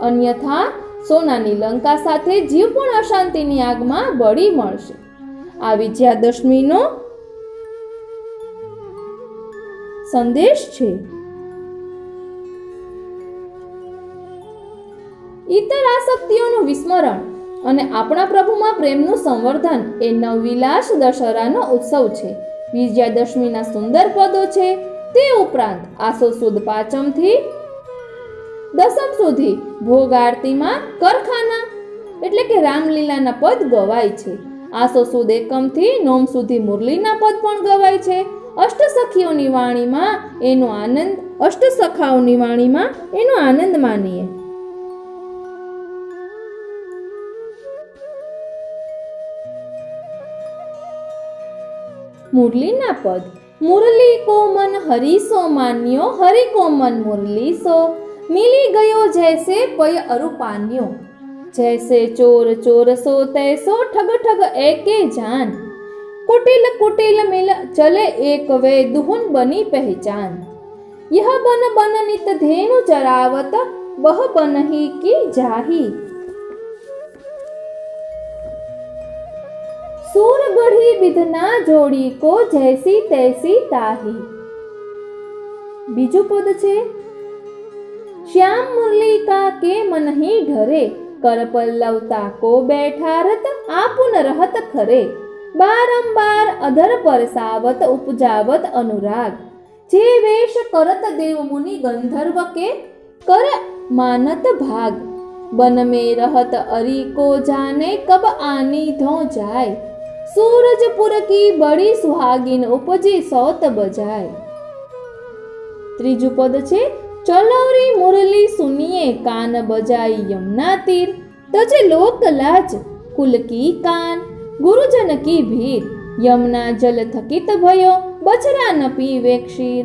અન્યથા સોનાની લંકા સાથે જીવ પણ અશાંતિની આગમાં બળી મળશે. આ વિજયાદશમીનો સંદેશ છે. ઇતર આસક્તિઓનું વિસ્મરણ અને આપણા પ્રભુમાં પ્રેમનું સંવર્ધન એ નવવિલાસ દશહરાનો ઉત્સવ છે. વિજયાદશમીના સુંદર પદો છે. તે ઉપરાંત આસો સુદ 5મથી 10મ સુધી ભોગ આરતીમાં કરખાના એટલે કે રામલીલાના પદ ગવાય છે. આસો સુદ એકમથી નોમ સુધી મુરલીના પદ પણ ગવાય છે. અષ્ટસખીઓની વાણીમાં એનો આનંદ અષ્ટસખાઓની વાણીમાં એનો આનંદ માનીએ. મુરલીના પદ. મુરલી કો મન હરીસો માન્યો, હરિ કો મન મુરલી સો. મિલી ગયો જૈસે પય અરુપાન્યો, જૈસે ચોર ચોર સો તૈસો ઠગ ઠગ એકે જાન. कुटिल कुटिल मिल चले एक वे दुहुन बनी पहचान. यह बन बन नित धेनु चरावत, वह बन ही की जाही. सूर गढ़ी बिधना जोड़ी को जैसी तैसी ताही. बीजू पद छे श्याम मुरली का के मन ही ढरे, कर पल्लवता को बैठा रत आपुन रहत खरे. बारंबार अधर परसावत उपजावत अनुराग, जे वेश करत देव मुनि गंधर्व के कर मानत भाग. बन में रहत अरी को जाने कब आनी धो जाए, सूरजपुर की बड़ी सुहागिन उपजी सौत बजाए. त्रीजू पद छे चलौरी मुरली सुनिए कान बजाई यमुना तीर. तजे लोक लाज कुल की कान गुरुजन की भीर. यमुना जल थकित भयो बछरा न पीवे क्षीर.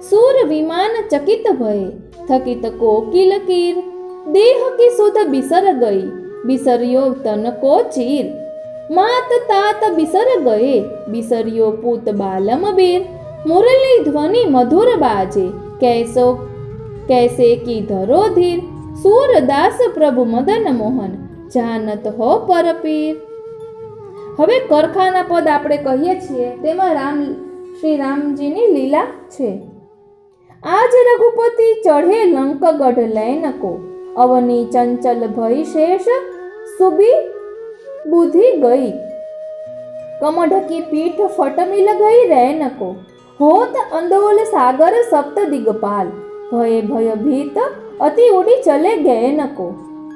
सूर विमान चकित भये थकित कोकिल कीर. देह की सुध बिसर गई बिसरियो तन को चीर. मात तात बिसर गए बिसरियो पूत बालम बीर. मुरली ध्वनि मधुर बाजे कैसो कैसे की धरो धीर. सूरदास प्रभु मदन मोहन जानत हो परपीर. હવે કરખાના પદ આપણે કહીએ છીએ તેમાં શ્રી રામજીની લીલા છે. આજ રઘુપતિ ચઢે લંકગઢ લૈनको, અવની ચંચલ ભઈ શેષ સુબી બુધિ ગઈ. કમઢ की पीठ फट मिल गई रैनको, होत अंदोल सागर सप्त दिगपाल. भय भय भीत अति उड़ी चले गए नको,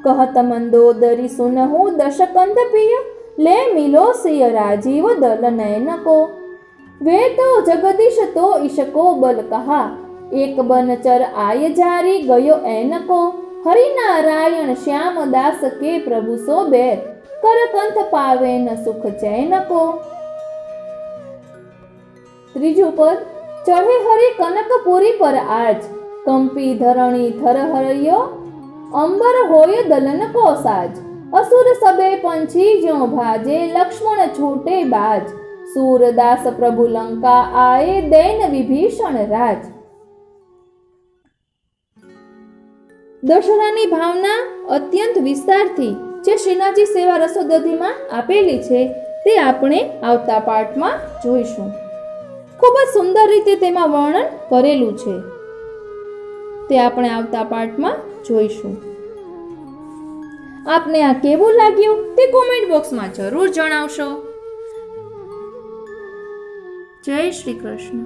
कहत मंदोदरी सुनहु दशकंद पिय. ले मिलो सिय राजीव दल नैनको. वे तो जगदीश तो ईशको बल कहा, एक बनचर आय जारी गयो ऐनको. हरिनारायण श्याम दास के प्रभु सो बेर, कर कंथ पावे न सुख चैनको. त्रीजू पद चढ़े हरि कनकपुरी पर आज, कंपी धरणी थर हरियो अंबर होय दलन को साज. असुर सबे पंछी ज्यो भाजे लक्ष्मण छूटे बाज. सूरदास प्रभु लंका आए दैन विभीषण राज. દશરાની ભાવના અત્યંત વિસ્તારથી જે શ્રીનાથજી સેવા રસોદધીમાં આપેલી છે તે આપણે આવતા પાઠમાં જોઈશું. ખૂબ જ સુંદર રીતે તેમાં વર્ણન કરેલું છે તે આપણે આવતા પાઠમાં જોઈશું. આપને આ કેવું લાગ્યું તે કોમેન્ટ બોક્સમાં જરૂર જણાવશો. જય શ્રી કૃષ્ણ.